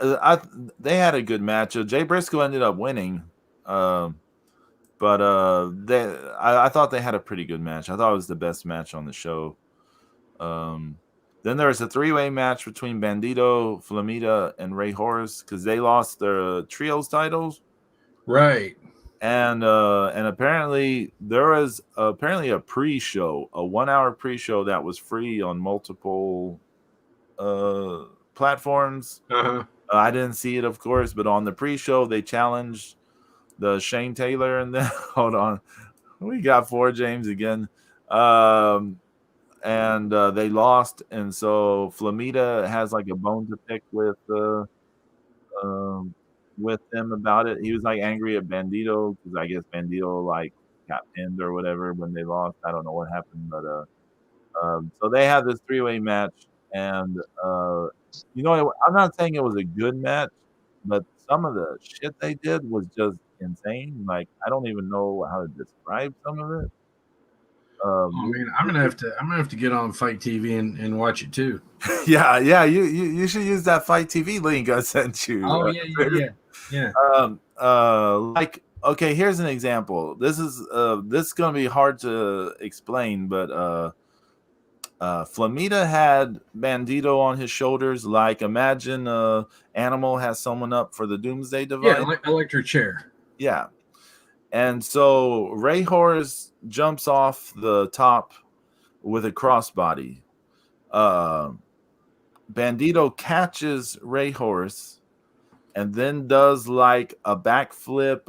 they had a good match. Jay Briscoe ended up winning, but I thought they had a pretty good match. I thought it was the best match on the show. Then there was a three-way match between Bandito, Flamita, and Ray Horus because they lost their trios titles. Right. And apparently there was a pre-show, a 1-hour pre-show that was free on multiple platforms. I didn't see it, of course, but on the pre-show they challenged the Shane Taylor and then hold on, we got 4 James again. And they lost, and so Flamita has like a bone to pick with them about it. He was like angry at Bandito because I guess Bandito like got pinned or whatever when they lost. I don't know what happened, but so they had this 3-way match, and I'm not saying it was a good match, but some of the shit they did was just insane. Like I don't even know how to describe some of it. Man, I'm gonna have to get on Fight TV and watch it too. Yeah. You should use that Fight TV link I sent you. Oh yeah. Like okay, here's an example. This is gonna be hard to explain, but Flamita had Bandito on his shoulders. Like imagine Animal has someone up for the Doomsday Device. Yeah, electric chair. Yeah. And so Ray Horus jumps off the top with a crossbody. Bandito catches Ray Horus and then does like a backflip,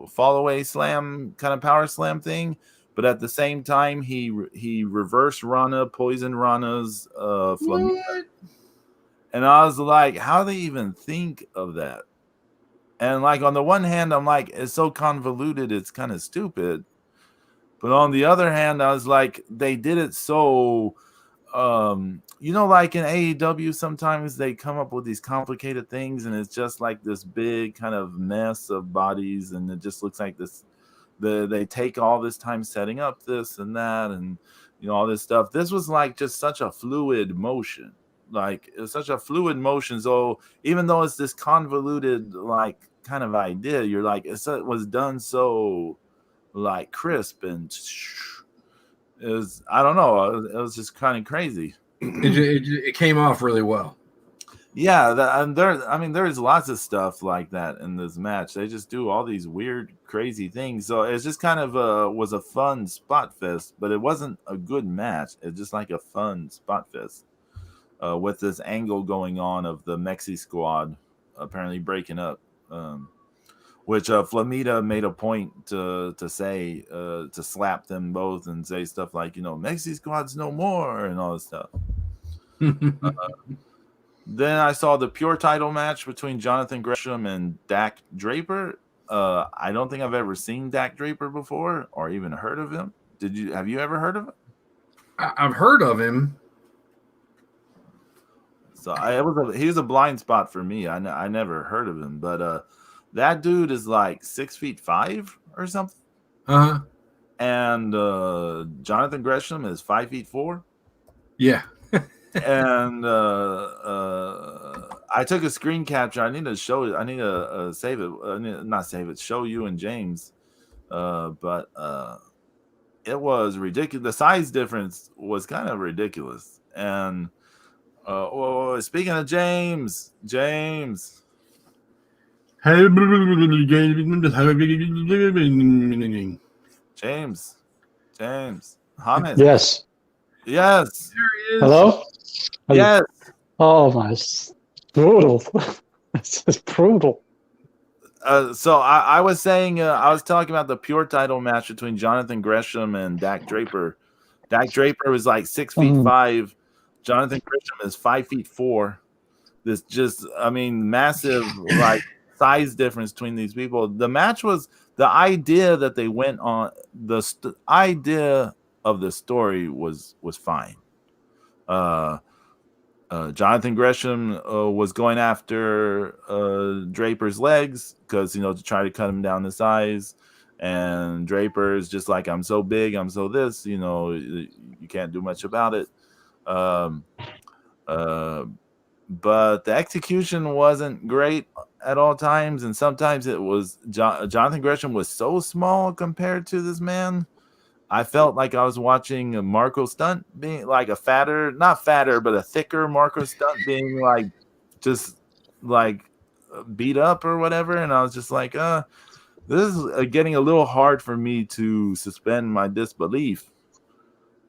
fall away slam, kind of power slam thing. But at the same time, he reverse Rana, poison Rana's Flamita. And I was like, how do they even think of that? And like on the one hand, I'm like, it's so convoluted, it's kind of stupid. But on the other hand, I was like, they did it so, like in AEW, sometimes they come up with these complicated things, and it's just like this big kind of mess of bodies, and it just looks like this. They take all this time setting up this and that, and all this stuff. This was like just such a fluid motion. Like it's such a fluid motion. So even though it's this convoluted like kind of idea, you're like it was done so like crisp and I don't know. It was just kind of crazy. It came off really well. Yeah, and there's lots of stuff like that in this match. They just do all these weird, crazy things. So it's just kind of was a fun spot fest, but it wasn't a good match. It's just like a fun spot fest with this angle going on of the Mexi squad apparently breaking up, which Flamita made a point to say to slap them both and say stuff like, Mexi squad's no more and all this stuff. Then I saw the pure title match between Jonathan Gresham and Dak Draper. I don't think I've ever seen Dak Draper before or even heard of him. Have you ever heard of him? I've heard of him. So he was a blind spot for me. I never heard of him, but that dude is like 6'5" or something. Uh-huh. And Jonathan Gresham is 5'4". Yeah. And I took a screen capture. I need to show it. I need to save it. Not save it. Show you and James. But it was ridiculous. The size difference was kind of ridiculous. And speaking of James. James. Hamed. Yes. Yes. There he is. Hello? Yes. Oh my, brutal. This is brutal. So I was saying, I was talking about the pure title match between Jonathan Gresham and Dak Draper. Dak Draper was like 6'5". Jonathan Gresham is 5'4". This just, massive like size difference between these people. The match was the idea that they went on. The idea of the story was fine. Jonathan Gresham was going after Draper's legs because, to try to cut him down to size. And Draper is just like, I'm so big, I'm so this, you can't do much about it. But the execution wasn't great at all times. And sometimes it was Jonathan Gresham was so small compared to this man. I felt like I was watching a Marco Stunt being like not fatter, but a thicker Marco Stunt being like just like beat up or whatever. And I was just like, this is getting a little hard for me to suspend my disbelief.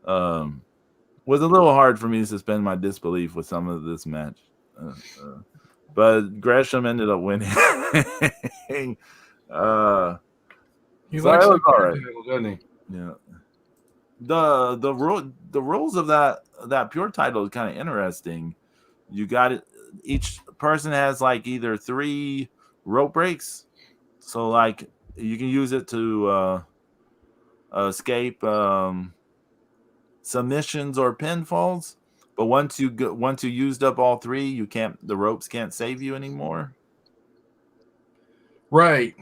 Was a little hard for me to suspend my disbelief with some of this match. But Gresham ended up winning. He likes the card title, doesn't he? Yeah. The rules of that pure title is kind of interesting. You got it. Each person has like either 3 rope breaks, so like you can use it to escape submissions or pinfalls. But once you used up all 3, the ropes can't save you anymore. Right.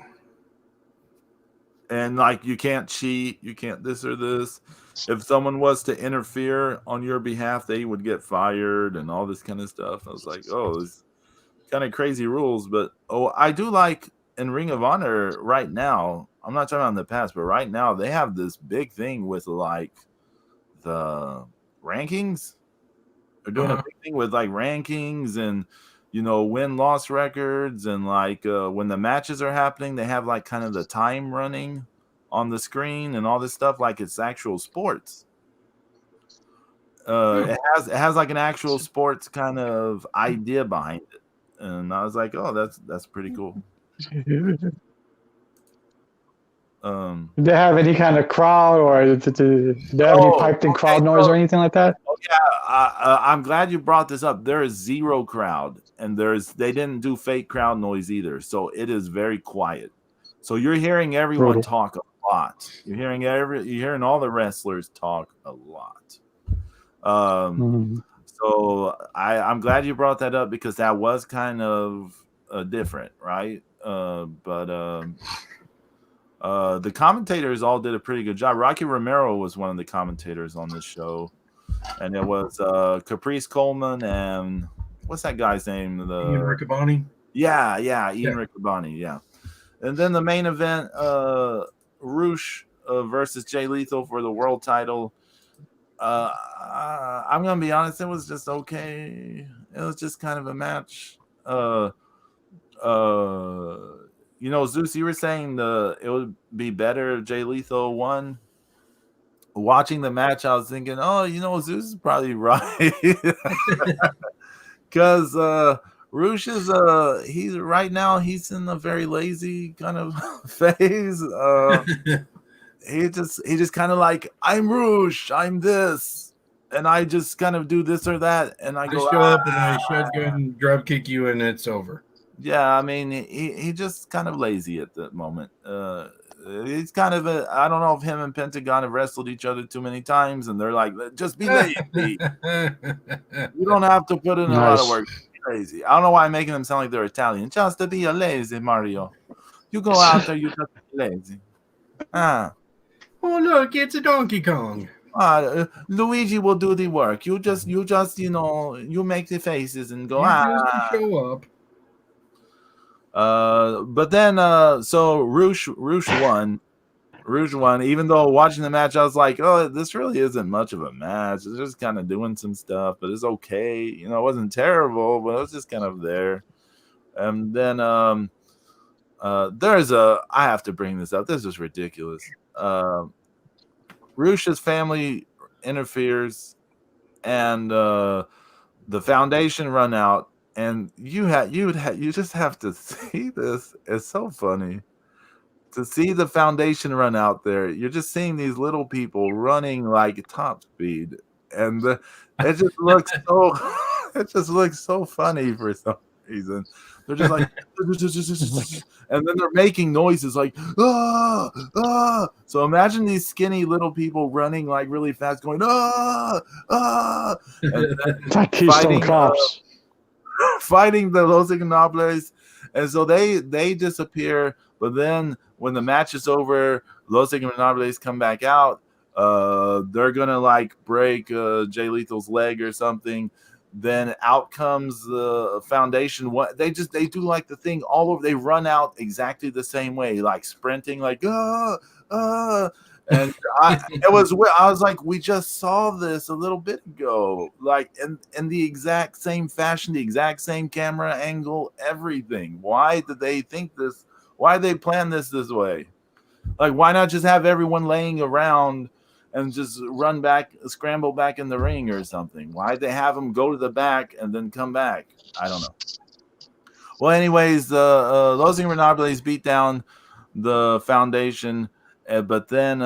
And like you can't cheat, you can't this or this. If someone was to interfere on your behalf, they would get fired and all this kind of stuff. I was like, it's kind of crazy rules. But I do like in Ring of Honor right now. I'm not talking about in the past, but right now they have this big thing with like the rankings. They're doing a big thing with like rankings and win-loss records, and like when the matches are happening, they have like kind of the time running on the screen and all this stuff like it's actual sports. It has like an actual sports kind of idea behind it, and I was like, that's pretty cool. Did they have any kind of crowd, or did they have any piped-in crowd noise or anything like that? I'm glad you brought this up. There is 0 crowd, and they didn't do fake crowd noise either, so it is very quiet. So you're hearing everyone talk a lot. You're hearing all the wrestlers talk a lot. So I'm glad you brought that up because that was kind of different, right? But the commentators all did a pretty good job. Rocky Romero was one of the commentators on this show, and it was Caprice Coleman and what's that guy's name? Ian Riccaboni. Yeah, Ian Riccaboni. Yeah, and then the main event, Roosh versus Jay Lethal for the world title. I'm gonna be honest, it was just okay. It was just kind of a match. Zeus, you were saying it would be better if Jay Lethal won. Watching the match, I was thinking, Zeus is probably right. Because Roosh is he's right now he's in a very lazy kind of phase. He just kind of like, I'm Roosh, I'm this, and I just kind of do this or that, and I go show up and I shotgun and drop kick you and it's over. Yeah, I mean he just kind of lazy at the moment. He's kind of I don't know if him and Pentagon have wrestled each other too many times, and they're like, just be lazy. You don't have to put in a lot of work. Crazy. I don't know why I'm making them sound like they're Italian. Just to be a lazy Mario. You go out there, you just be lazy. Oh look, it's a Donkey Kong. Luigi will do the work. You just you make the faces and go. Just show up. But then so Roosh won. Rouge won, even though watching the match, I was like, oh, this really isn't much of a match. It's just kind of doing some stuff, but it's okay. It wasn't terrible, but it was just kind of there. And then I have to bring this up. This is ridiculous. Rouge's family interferes, and the foundation run out, and you just have to see this. It's so funny. To see the foundation run out there, you're just seeing these little people running like top speed, and it just looks so funny for some reason. They're just like, and then they're making noises like ah ah. So imagine these skinny little people running like really fast, going ah ah, and like Keystone Cops fighting the Los Ignobles, and so they disappear, but then. When the match is over, Los Ignobles come back out. They're gonna like break Jay Lethal's leg or something. Then out comes the foundation. They do like the thing all over. They run out exactly the same way, like sprinting, like And I was like, we just saw this a little bit ago, like in the exact same fashion, the exact same camera angle, everything. Why did they think this? Why did they plan this way? Like, why not just have everyone laying around and just scramble back in the ring or something? Why did they have them go to the back and then come back? I don't know. Well, anyways, Los Ingobernables beat down the foundation, but then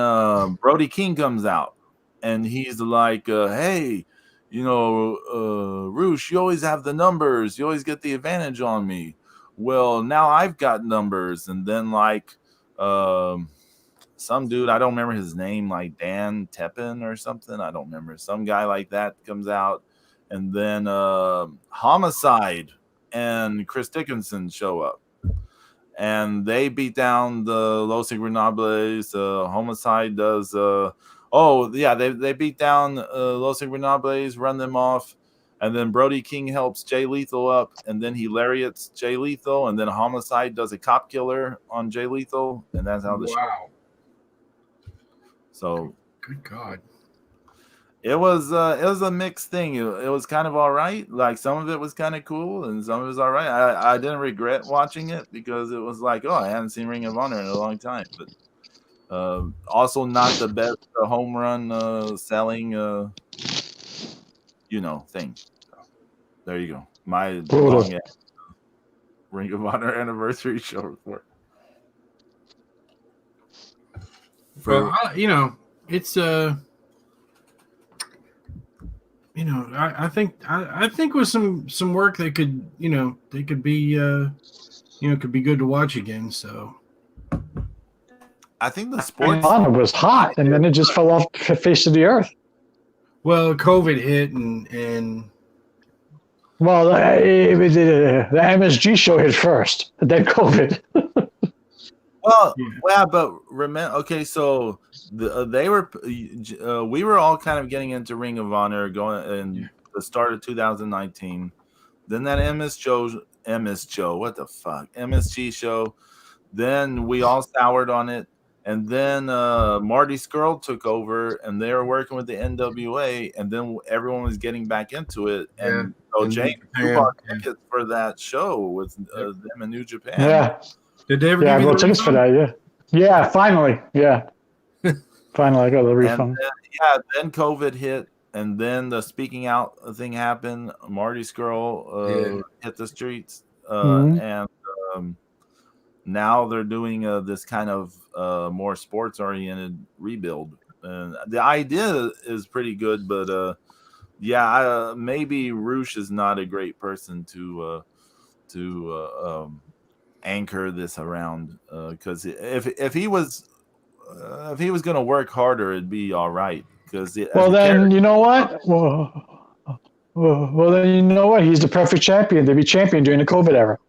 Brody King comes out, and he's like, hey, Roosh, you always have the numbers. You always get the advantage on me. Well, now I've got numbers. And then like some dude, I don't remember his name, like Dan Teppin or something. I don't remember. Some guy like that comes out. And then Homicide and Chris Dickinson show up. And they beat down the Los Ingobernables. Homicide does. They beat down Los Ingobernables, run them off. And then Brody King helps Jay Lethal up, and then he lariats Jay Lethal, and then Homicide does a cop killer on Jay Lethal, and that's how the show. So, good God, it was a mixed thing. It was kind of all right. Like some of it was kind of cool, and some of it was all right. I didn't regret watching it because it was like, I hadn't seen Ring of Honor in a long time, but also not the best home run selling thing. There you go. My long Ring of Honor anniversary show report. It's I think with some work they could be could be good to watch again. So I think the sports was hot, and then it just fell off the face of the earth. Well, COVID hit, and well, the MSG show hit first, then COVID. But remember, okay, so we were all kind of getting into Ring of Honor going in the start of 2019. Then that MSG show. Then we all soured on it, And then Marty Scurll took over, and they were working with the NWA, and then everyone was getting back into it. And so James bought tickets for that show with them in New Japan. Yeah. Did they ever give you the tickets for that? Yeah. Yeah, finally. Yeah. Finally, I got the refund. Then COVID hit, and then the speaking out thing happened. Marty Scurll hit the streets, and now they're doing this kind of more sports-oriented rebuild. And the idea is pretty good, but maybe Roosh is not a great person to anchor this around, because if he was going to work harder, it'd be all right. Because you know what? Well, then you know what? He's the perfect champion to be champion during the COVID era.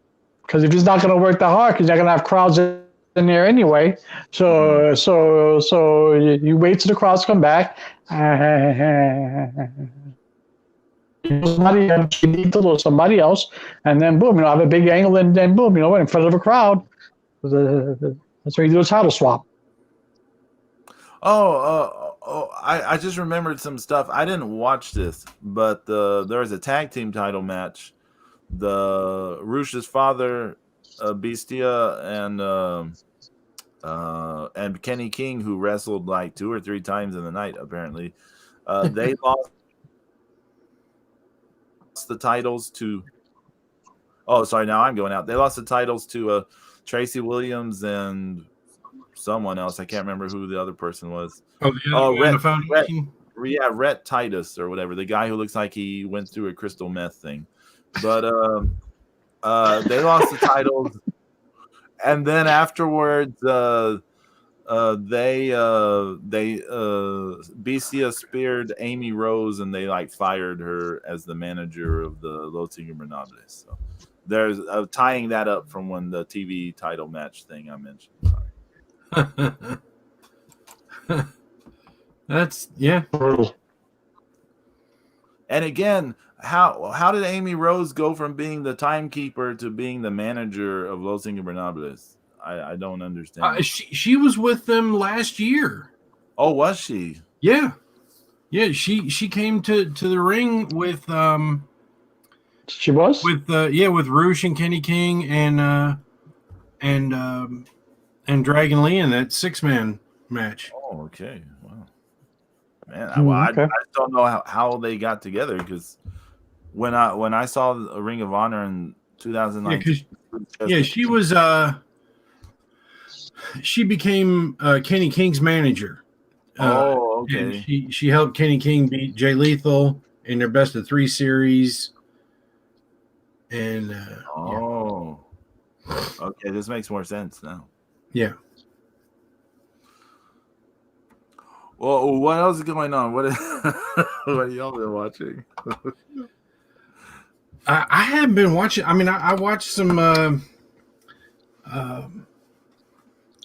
Because if he's not going to work that hard, he's not going to have crowds in there anyway. So you wait till the crowds come back. Somebody else, and then boom, have a big angle, and then boom, in front of a crowd. That's where you do a title swap. I just remembered some stuff. I didn't watch this, but there was a tag team title match. The Roosh's father, Bestia, and Kenny King, who wrestled like 2 or 3 times in the night, apparently, they lost the titles to. Oh, sorry. Now I'm going out. They lost the titles to Tracy Williams and someone else. I can't remember who the other person was. Rhett Titus or whatever, the guy who looks like he went through a crystal meth thing. But they lost the titles, and then afterwards, Bestia speared Amy Rose, and they fired her as the manager of the Los Ingobernables. So there's tying that up from when the TV title match thing I mentioned. Sorry. That's And again, how did Amy Rose go from being the timekeeper to being the manager of Los Ingobernables? I don't understand. She was with them last year. Oh, was she? Yeah. She came to the ring with She was with Roosh and Kenny King and Dragon Lee in that 6-man match. Oh, okay. Wow. Man, I just don't know how they got together, because when I saw a Ring of Honor in 2019, she was she became Kenny King's manager. Okay. She helped Kenny King beat Jay Lethal in their best of 3 series. And okay, this makes more sense now. Yeah. Well, what else is going on? What have y'all been watching? I haven't been watching. I mean, I watched some.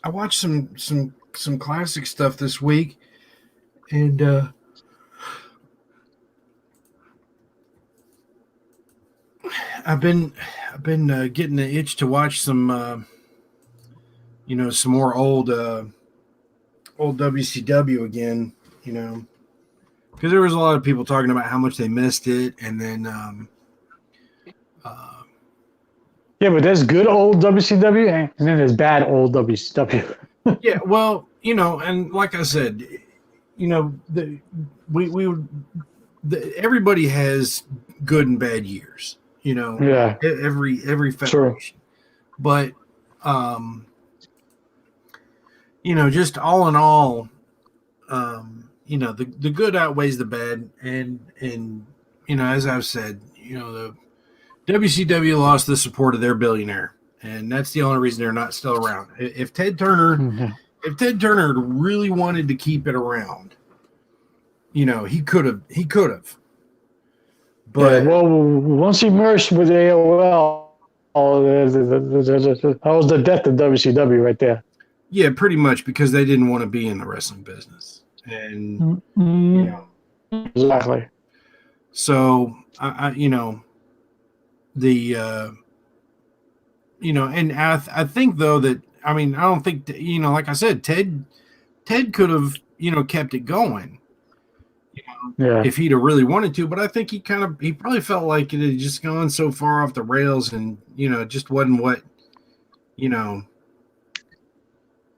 I watched some classic stuff this week, and I've been getting the itch to watch some. Some more old WCW again. Because there was a lot of people talking about how much they missed it, and then. Yeah, but there's good old WCW, and then there's bad old WCW. Yeah, well, and like I said, everybody has good and bad years. Yeah. Every federation, but just all in all, the good outweighs the bad, and as I've said, the WCW lost the support of their billionaire, and that's the only reason they're not still around. If Ted Turner really wanted to keep it around, he could have. But once he merged with AOL, that was the death of WCW right there. Yeah, pretty much, because they didn't want to be in the wrestling business, and exactly. So I I think though that I mean, I don't think that, like I said, Ted could have kept it going, if he'd have really wanted to. But I think he probably felt like it had just gone so far off the rails, and it just wasn't what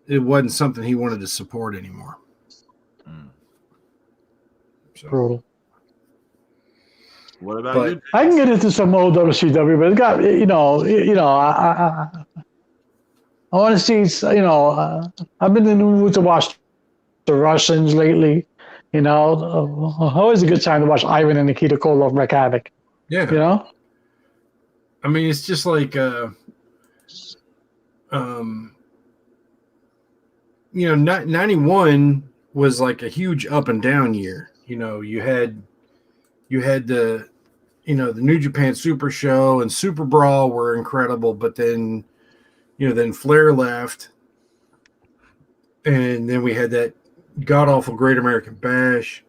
it wasn't something he wanted to support anymore. So. Brutal. What about you? I can get into some old WCW, but it got I want to see. I've been in the mood to watch the Russians lately. Always a good time to watch Ivan and Nikita Koloff wreak havoc. Yeah. I mean, it's just like 91 was like a huge up and down year. You had the the New Japan Super Show and Super Brawl were incredible, but then then Flair left, and then we had that god awful Great American Bash.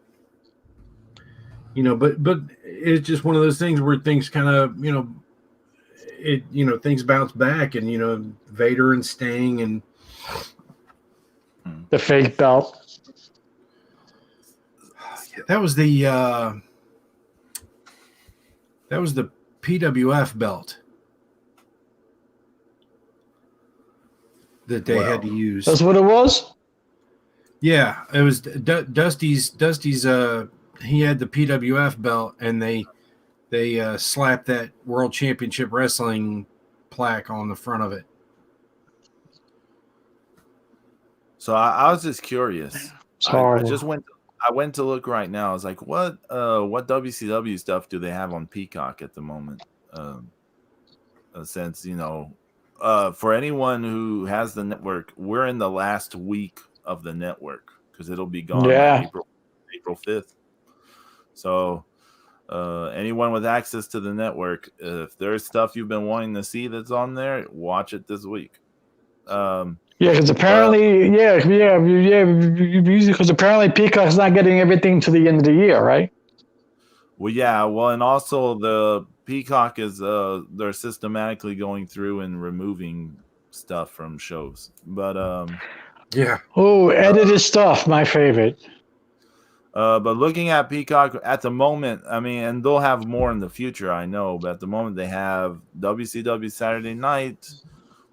But it's just one of those things where things kind of things bounce back, and Vader and Sting and the fake belt. That was the PWF belt that they had to use. That's what it was? Yeah, it was Dusty's he had the PWF belt, and they slapped that World Championship Wrestling plaque on the front of it. So I was just curious. Sorry. I went to look right now. I was like, what WCW stuff do they have on Peacock at the moment? Since for anyone who has the network, we're in the last week of the network because it'll be gone April 5th. So anyone with access to the network, if there's stuff you've been wanting to see that's on there, watch it this week. Because apparently, because apparently Peacock's not getting everything to the end of the year, right? Well, and also the Peacock is they're systematically going through and removing stuff from shows, but edited stuff, my favorite. But looking at Peacock at the moment, I mean, and they'll have more in the future, I know, but at the moment they have WCW Saturday Night.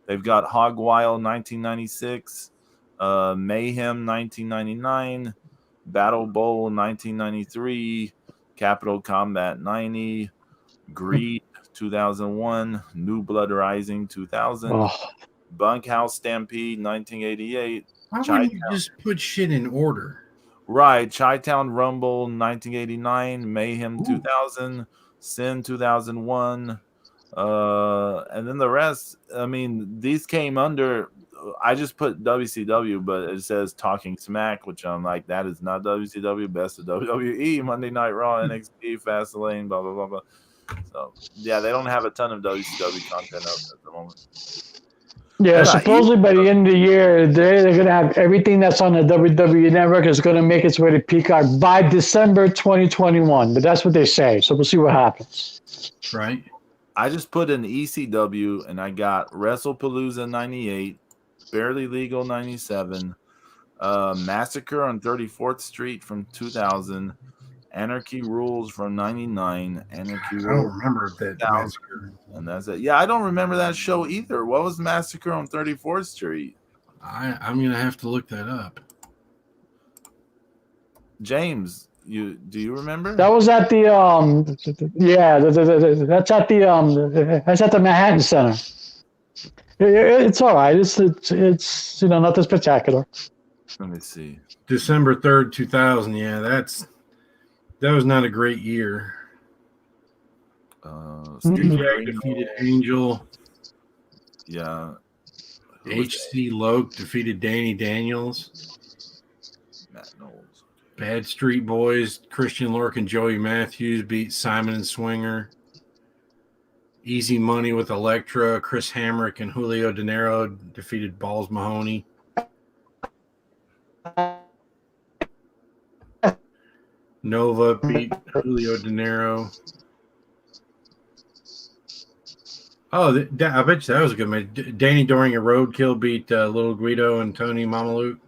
They've got Hog Wild 1996, Mayhem 1999, Battle Bowl 1993, Capital Combat 90, Greed 2001, New Blood Rising 2000, Bunkhouse Stampede 1988. Why wouldn't you just put shit in order? Right, Chi-Town Rumble 1989, Mayhem 2000, Sin 2001. And then the rest, I mean, these came under, I just put WCW, but it says Talking Smack, which I'm like, that is not WCW, Best of WWE, Monday Night Raw, NXT, Fastlane, blah, blah, blah, blah. So, yeah, they don't have a ton of WCW content out at the moment. Yeah, supposedly by the end of the year, they're going to have everything that's on the WWE Network is going to make its way to Peacock by December 2021. But that's what they say, so we'll see what happens. Right. I just put in ECW, and I got WrestlePalooza 98, Barely Legal 97, Massacre on 34th Street from 2000, Anarchy Rules from 99, Anarchy Rules. I don't remember that Massacre. And that's it. Yeah, I don't remember that show either. What was Massacre on 34th Street? I'm going to have to look that up. James, do you remember? That was at the that's at the Manhattan Center. It's all right. It's nothing spectacular. Let me see. December 3rd, 2000. Yeah, that was not a great year. Steve Jack defeated Angel. Yeah. H.C. Loke defeated Danny Daniels. Matt Knowles. Bad Street Boys, Christian Lork and Joey Matthews beat Simon and Swinger. Easy Money with Elektra, Chris Hamrick and Julio De Niro defeated Balls Mahoney. Nova beat Julio De Niro. Oh, I bet you that was a good match. Danny Doring and Roadkill beat Little Guido and Tony Mamaluke.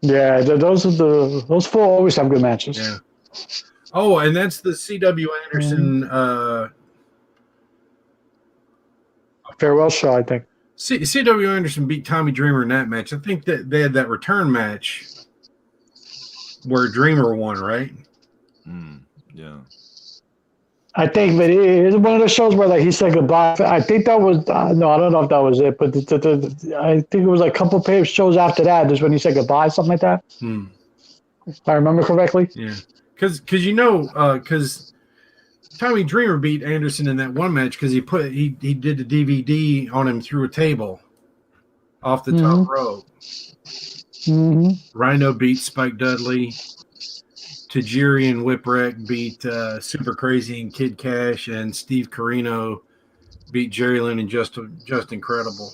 Yeah, those four always have good matches. Yeah. Oh, and that's the C.W. Anderson farewell show, I think. C.W. Anderson beat Tommy Dreamer in that match. I think that they had that return match where Dreamer won, right? Yeah. I think, but it's one of those shows where like he said goodbye. I think that was no, I don't know if that was it, but I think it was like a couple of shows after that. Just when he said goodbye, something like that. If I remember correctly. Yeah, because because Tommy Dreamer beat Anderson in that one match because he did the DVD on him through a table off the top rope. Rhino beat Spike Dudley. Tajiri and Whipwreck beat Super Crazy and Kid Cash, and Steve Corino beat Jerry Lynn and Just Incredible.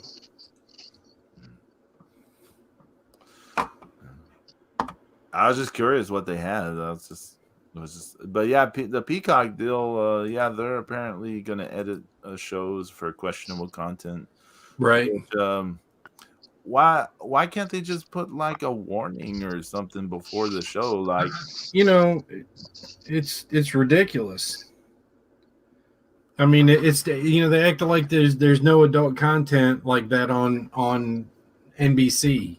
I was just curious what they had. But yeah, the Peacock deal. They're apparently going to edit shows for questionable content, right? Which, why can't they just put like a warning or something before the show? Like, it's ridiculous. I mean, it's they act like there's no adult content like that on NBC.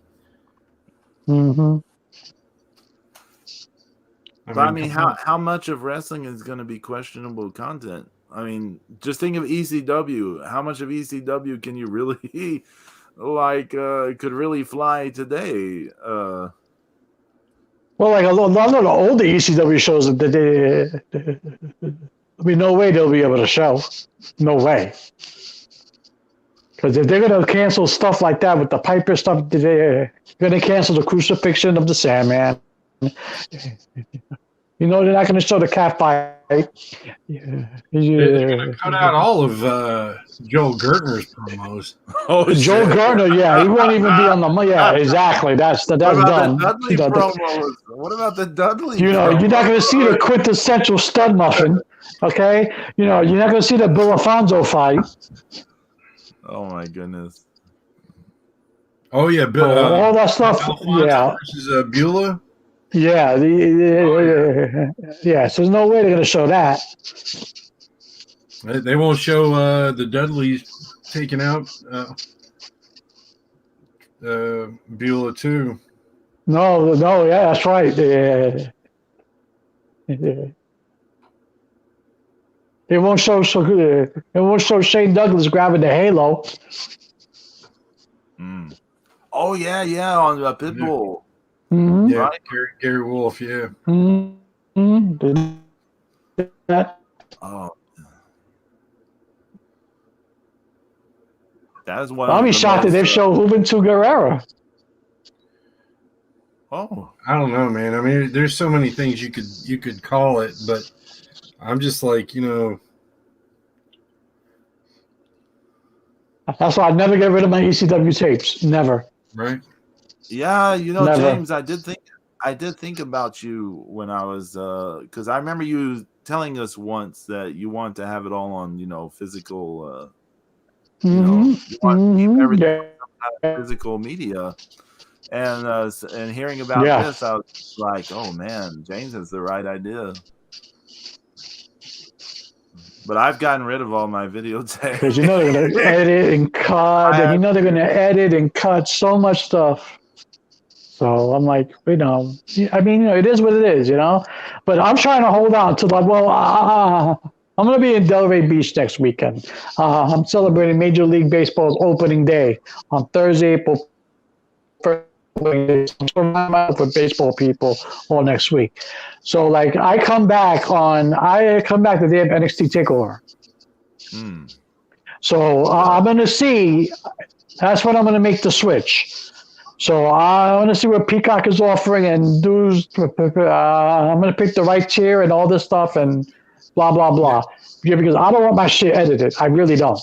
I mean, how much of wrestling is going to be questionable content? I mean, just think of ECW. How much of ECW can you really could really fly today? Well, like a lot of the older ECW shows, no way they'll be able to show. No way. Because if they're going to cancel stuff like that with the Piper stuff, they're going to cancel the Crucifixion of the Sandman. They're not going to show the cat fight. They're going to cut out all of Joel Gertner's promos. Joel Gertner, he won't even be on the. Yeah, exactly. That's done. What about the Dudley? You're not going to see the quintessential stud muffin. Okay, you're not going to see the Bill Alfonso fight. Oh my goodness. Oh yeah, Bill. All that stuff. Alfonso versus Beulah. Yeah, so there's no way they're going to show that. They won't show the Dudleys taking out Beulah too. No, that's right. They won't show Shane Douglas grabbing the halo. Oh yeah, on Pitbull. Mm-hmm. Yeah, right? Gary Wolf, yeah. Mm-hmm. Oh. That is one. I'll be shocked if they show Juventud Guerrera. Oh, I don't know, man. I mean, there's so many things you could call it, but I'm just like, That's why I never get rid of my ECW tapes. Never. Right. Yeah, Never. James, I did think about you when I was because I remember you telling us once that you want to have it all on physical you want to keep everything on physical media, and hearing about this, I was like, oh man, James has the right idea. But I've gotten rid of all my videotapes because they're going to edit and cut, and they're going to edit and cut so much stuff. So I'm like, I mean, it is what it is, But I'm trying to hold on to I'm going to be in Delray Beach next weekend. I'm celebrating Major League Baseball's opening day on Thursday, April 1st. With baseball people all next week. So I come back the day of NXT TakeOver. So I'm going to see. That's when I'm going to make the switch. So I want to see what Peacock is offering and I'm going to pick the right tier and all this stuff and blah, blah, blah. Yeah, because I don't want my shit edited. I really don't.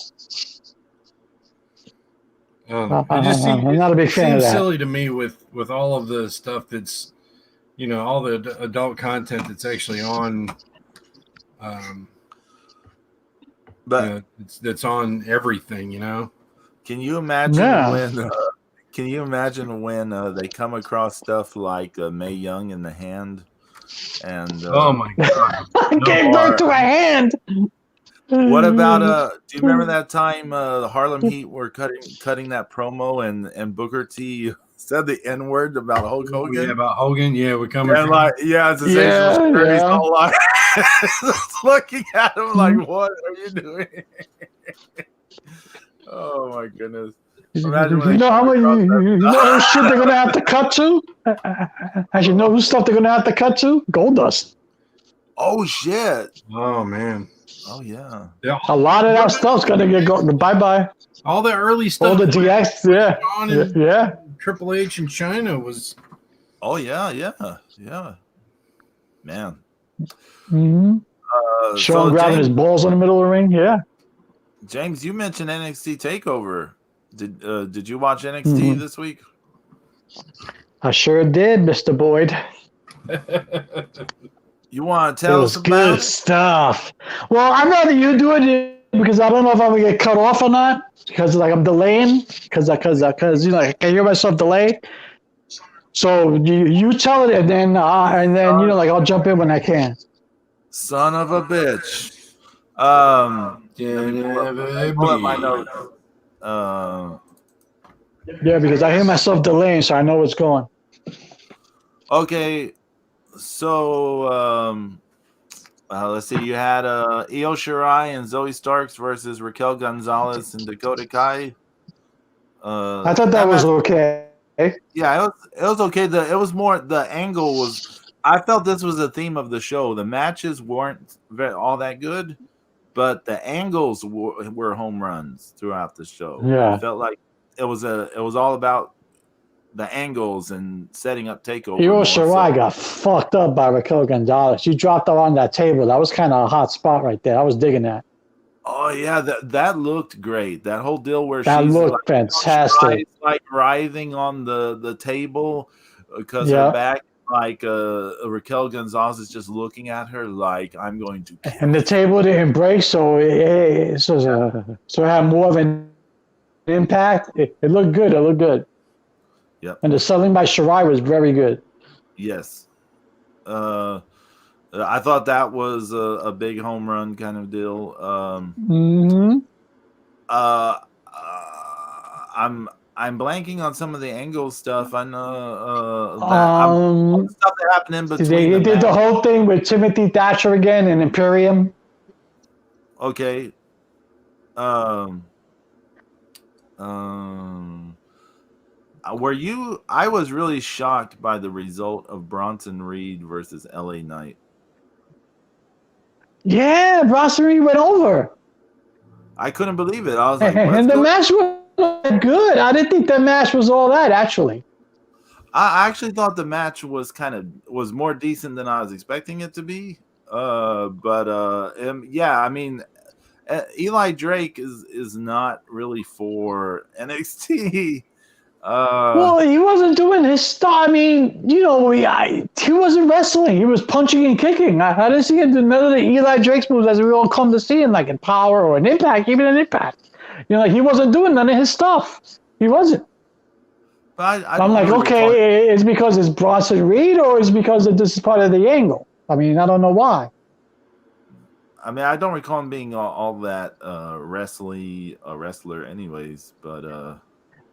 I'm not a big fan of that. It seems silly to me with all of the stuff that's, all the adult content that's actually on. But that's on everything, you know. Can you imagine when? Can you imagine when they come across stuff like Mae Young in the hand? And oh my god, gave birth to a hand. What about do you remember that time the Harlem Heat were cutting that promo and Booker T said the N-word about Hulk Hogan? Yeah, about Hogan. Yeah, we're coming. And like, yeah, it's a sensational shirt. He's all like looking at him like, what are you doing? Oh my goodness. Imagine you know how much you know shit they're gonna have to cut to? Actually, know whose stuff they're gonna have to cut to? Goldust. Oh shit. Oh man. Oh yeah. A lot of that stuff's gonna get bye. All the early stuff. All the DX, yeah. Triple H in China was. Oh yeah. Man. Mm-hmm. Sean grabbing his balls in the middle of the ring. Yeah. James, you mentioned NXT Takeover. Did you watch NXT this week? I sure did, Mr. Boyd. You want to tell us about good stuff? Well, I'd rather you do it because I don't know if I'm gonna get cut off or not because like I'm delaying because you know I can hear myself delay. So you tell it and then you know like I'll jump in when I can. Son of a bitch. Pull up my notes. Yeah, because I hear myself delaying, so I know what's going. Okay, so let's see. You had Io Shirai and Zoe Starks versus Raquel Gonzalez and Dakota Kai. I thought that was okay. Yeah, it was okay. It was more the angle was. I felt this was the theme of the show. The matches weren't all that good, but the angles were home runs throughout the show. Yeah, I felt like it was all about the angles and setting up takeover. Io Shirai got fucked up by Raquel Gonzalez. She dropped her on that table. That was kind of a hot spot right there. I was digging that. Oh yeah, that looked great. That whole deal where that she's looked fantastic, like writhing on the table because her back. Like Raquel Gonzalez is just looking at her like I'm going to kill and the table didn't break, so it had more of an impact. It looked good. Yep. And the selling by Shirai was very good. Yes. I thought that was a big home run kind of deal. I'm blanking on some of the angle stuff. I know stuff that happened in between. They did the whole thing with Timothy Thatcher again and Imperium. Okay. Were you? I was really shocked by the result of Bronson Reed versus LA Knight. Yeah, Bronson Reed went over. I couldn't believe it. I was like, and the match was good. I didn't think the match was all that actually. I actually thought the match was was more decent than I was expecting it to be. Yeah, I mean, Eli Drake is not really for NXT. Well, he wasn't doing his stuff. I mean, you know, he wasn't wrestling. He was punching and kicking. I didn't see him in the Eli Drake's moves as we all come to see him, like in Power or in Impact, even in Impact. You know, like he wasn't doing none of his stuff. He wasn't. But I'm like, okay, it's because it's Bronson Reed or it's because this is part of the angle. I mean, I don't know why. I mean, I don't recall him being all that wrestler anyways, but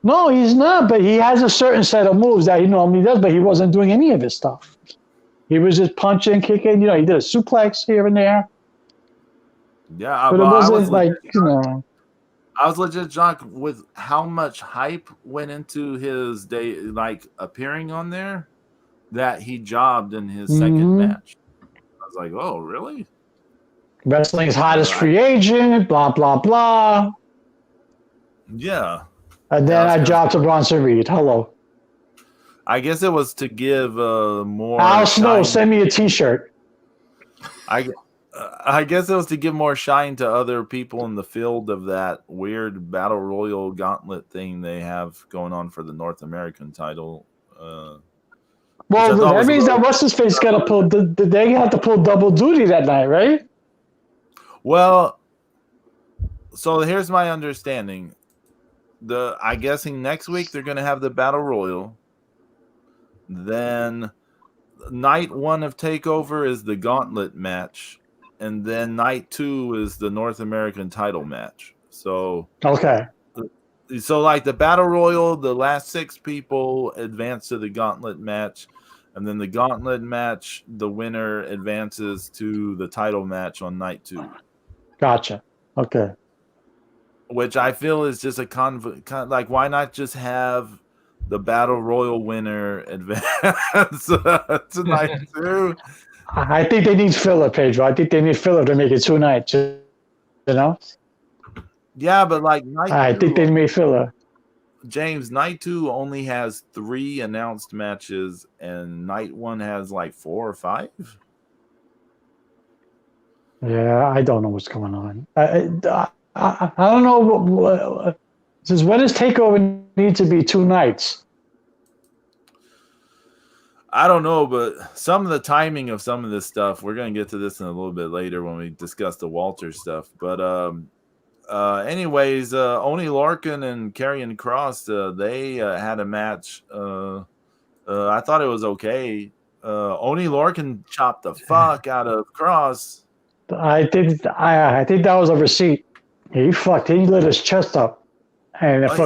no, he's not, but he has a certain set of moves that he normally does, but he wasn't doing any of his stuff. He was just punching, kicking, you know, he did a suplex here and there. Yeah, but it wasn't like, you know. I was legit shocked with how much hype went into his day, like appearing on there, that he jobbed in his second match. I was like, oh, really? Wrestling's hottest free agent, blah, blah, blah. Yeah. And then I dropped to Bronson Reed. Hello. I guess it was to give more. Al Snow, send me a T-shirt. I guess it was to give more shine to other people in the field of that weird battle royal gauntlet thing they have going on for the North American title. Well, that means that what's his face got to pull. They have to pull double duty that night, right? Well, So here's my understanding. I'm guessing next week they're going to have the Battle Royal. Then night 1 of TakeOver is the Gauntlet match, and then night 2 is the North American title match. So okay. So like the Battle Royal, the last 6 people advance to the Gauntlet match, and then the Gauntlet match, the winner advances to the title match on night 2. Gotcha. Okay. Which I feel is just like, why not just have the Battle Royal winner advance to night 2? I think they need filler, Pedro. I think they need filler to make it 2 nights. You know? Yeah, but like I think they need filler. James, night 2 only has 3 announced matches, and night 1 has like 4 or 5. Yeah, I don't know what's going on. I don't know. Since when does TakeOver need to be 2 nights? I don't know, but some of the timing of some of this stuff, we're going to get to this in a little bit later when we discuss the Walter stuff. But anyways, Oney Lorcan and Karrion Kross, they had a match. I thought it was okay. Oney Lorcan chopped the fuck out of Kross. I think that was a receipt. He lit his chest up, and not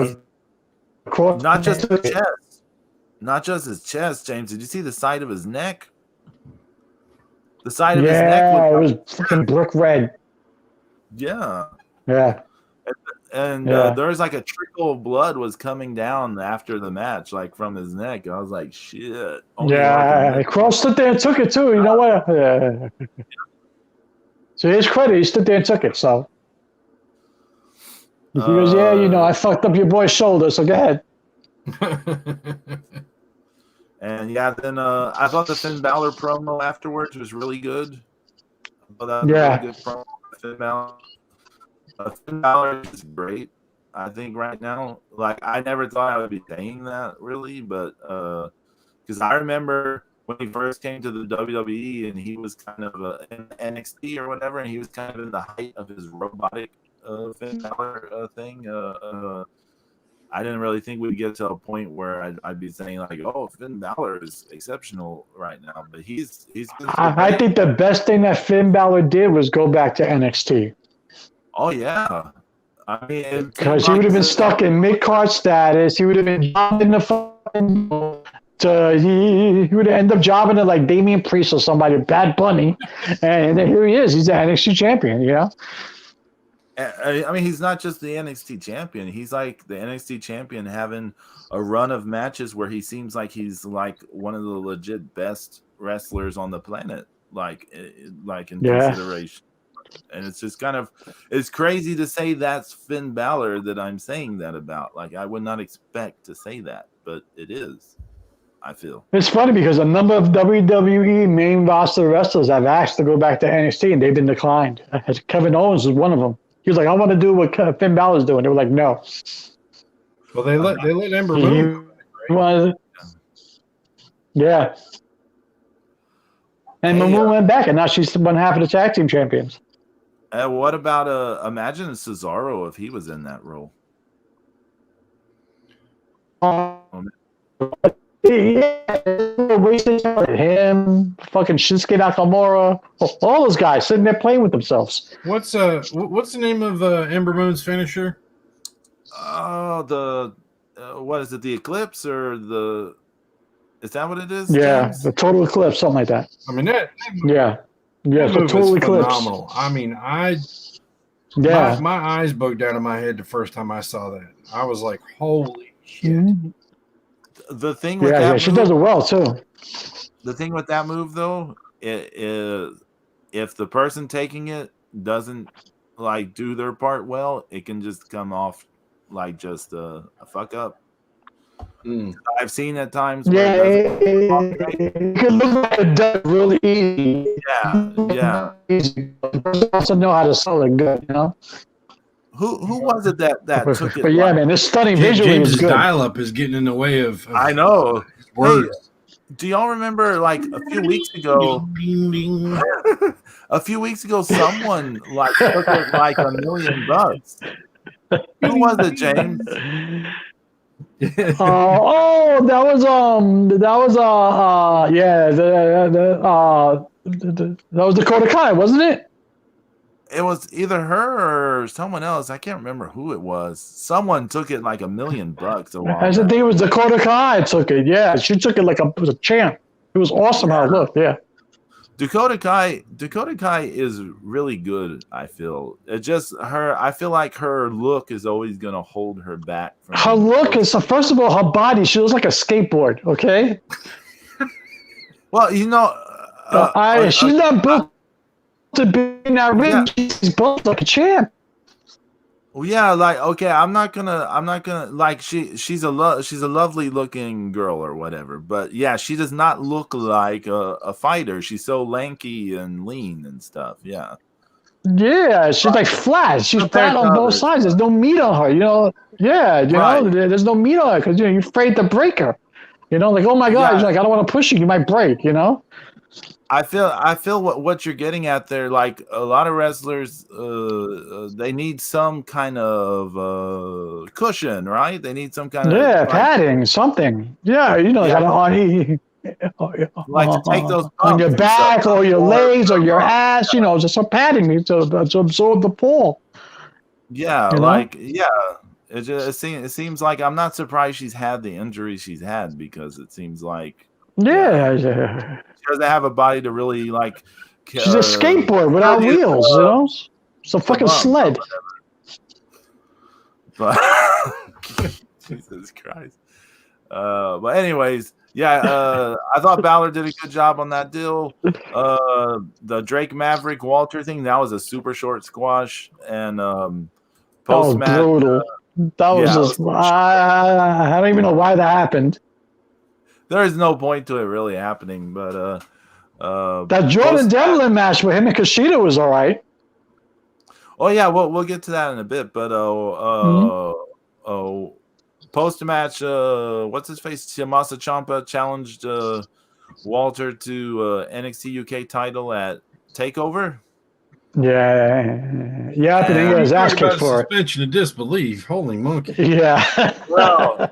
just his chest, not just his chest. James, did you see the side of his neck? The side of his neck was fucking brick red. Yeah. Yeah. And there's like a trickle of blood was coming down after the match, like from his neck. I was like, shit. Kross stood there and took it too. You know what? So his credit, he stood there and took it. So he goes, I fucked up your boy's shoulder, so go ahead. And then I thought the Finn Balor promo afterwards was really good. I thought that was a really good promo. Finn Balor. Finn Balor is great. I think right now, like I never thought I would be saying that really, but because I remember when he first came to the WWE and he was kind of in NXT or whatever, and he was kind of in the height of his robotic Finn Balor thing. I didn't really think we'd get to a point where I'd be saying like, "Oh, Finn Balor is exceptional right now," but he's. I think the best thing that Finn Balor did was go back to NXT. Oh yeah, I mean, because he would have been stuck in mid-card status. He would have been jobbing the fucking. He would end up jobbing to like Damian Priest or somebody, Bad Bunny, and then here he is. He's the NXT champion. You know. I mean, he's not just the NXT champion. He's like the NXT champion having a run of matches where he seems like he's like one of the legit best wrestlers on the planet, like in consideration. And it's just it's crazy to say that's Finn Balor that I'm saying that about. Like, I would not expect to say that, but it is, I feel. It's funny because a number of WWE main roster wrestlers have asked to go back to NXT and they've been declined. Kevin Owens was one of them. He was like, I want to do what Finn Balor's doing. They were like, no. Well, they let Ember Moon. Yeah. And Moon went back, and now she's one half of the tag team champions. What about imagine Cesaro if he was in that role? Him, fucking Shinsuke Nakamura, all those guys sitting there playing with themselves. What's the name of Ember Moon's finisher? What is it? The Eclipse or the? Is that what it is? Yeah, James? the Total Eclipse, something like that. I mean that. The Total Eclipse. Phenomenal. I mean, my eyes bugged down in my head the first time I saw that. I was like, holy shit. Mm-hmm. The thing with that move, she does it well too. The thing with that move though, is if the person taking it doesn't like do their part well, it can just come off like just a fuck up. I've seen at times where it can look like it does really easy. Yeah. Easy. Also know how to sell it good, you know. Who was it that took it? But yeah, man, this stunning visually James's is good. dial-up is getting in the way of I know. Words. do y'all remember like a few weeks ago? A few weeks ago, someone like took it like $1 million. Who was it, James? That was Dakota Kai, wasn't it? It was either her or someone else. I can't remember who it was. Someone took it like $1 million a while I think it was Dakota Kai took it. Yeah, she took it like it was a champ. It was awesome how it looked. Yeah. Dakota Kai is really good. I feel it just her. I feel like her look is always going to hold her back. From her look is first of all her body. She looks like a skateboard. Okay. Well, you know, she's not built to be in that ring. Yeah. She's built like a champ. Well, yeah, like okay, I'm not gonna like she's a lovely looking girl or whatever, but yeah, she does not look like a fighter. She's so lanky and lean and stuff. Yeah. Yeah, she's like flat. She's flat on both sides. There's no meat on her. You know. Yeah, you know, there's no meat on her because you're afraid to break her. You know, like oh my god, you're like I don't want to push you. You might break. You know. I feel what you're getting at there. Like a lot of wrestlers, they need some kind of cushion, right? They need some kind of padding, something. Yeah, you know, like to take those on your back or your legs or your ass. You know, just some padding to absorb the pull. Yeah, like it seems like I'm not surprised she's had the injuries she's had because it seems like she doesn't have a body to really like. She's a skateboard without wheels, you know. It's a fucking sled. But Jesus Christ. But anyways, I thought Balor did a good job on that deal. The Drake Maverick Walter thing, that was a super short squash, and post match. Brutal. That was just I don't even know why that happened. There is no point to it really happening, but that Jordan Devlin match with him and Kushida was all right. Oh yeah, we'll get to that in a bit, but post match, what's his face? Tommaso Ciampa challenged Walter to NXT UK title at Takeover. Yeah, but then he got his ass kicked for it. Suspension of disbelief. Holy monkey! Yeah. Well,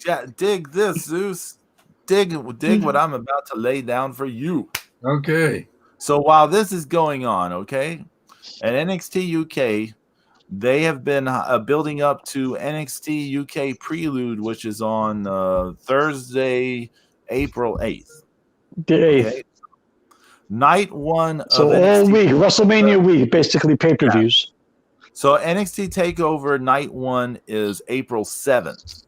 yeah, dig this, Zeus. Dig what I'm about to lay down for you. Okay. So while this is going on, okay, at NXT UK, they have been building up to NXT UK Prelude, which is on Thursday, April 8th. The 8th. Okay? Night one. So all NXT week, WrestleMania week, basically pay-per-views. Yeah. So NXT TakeOver Night 1 is April 7th.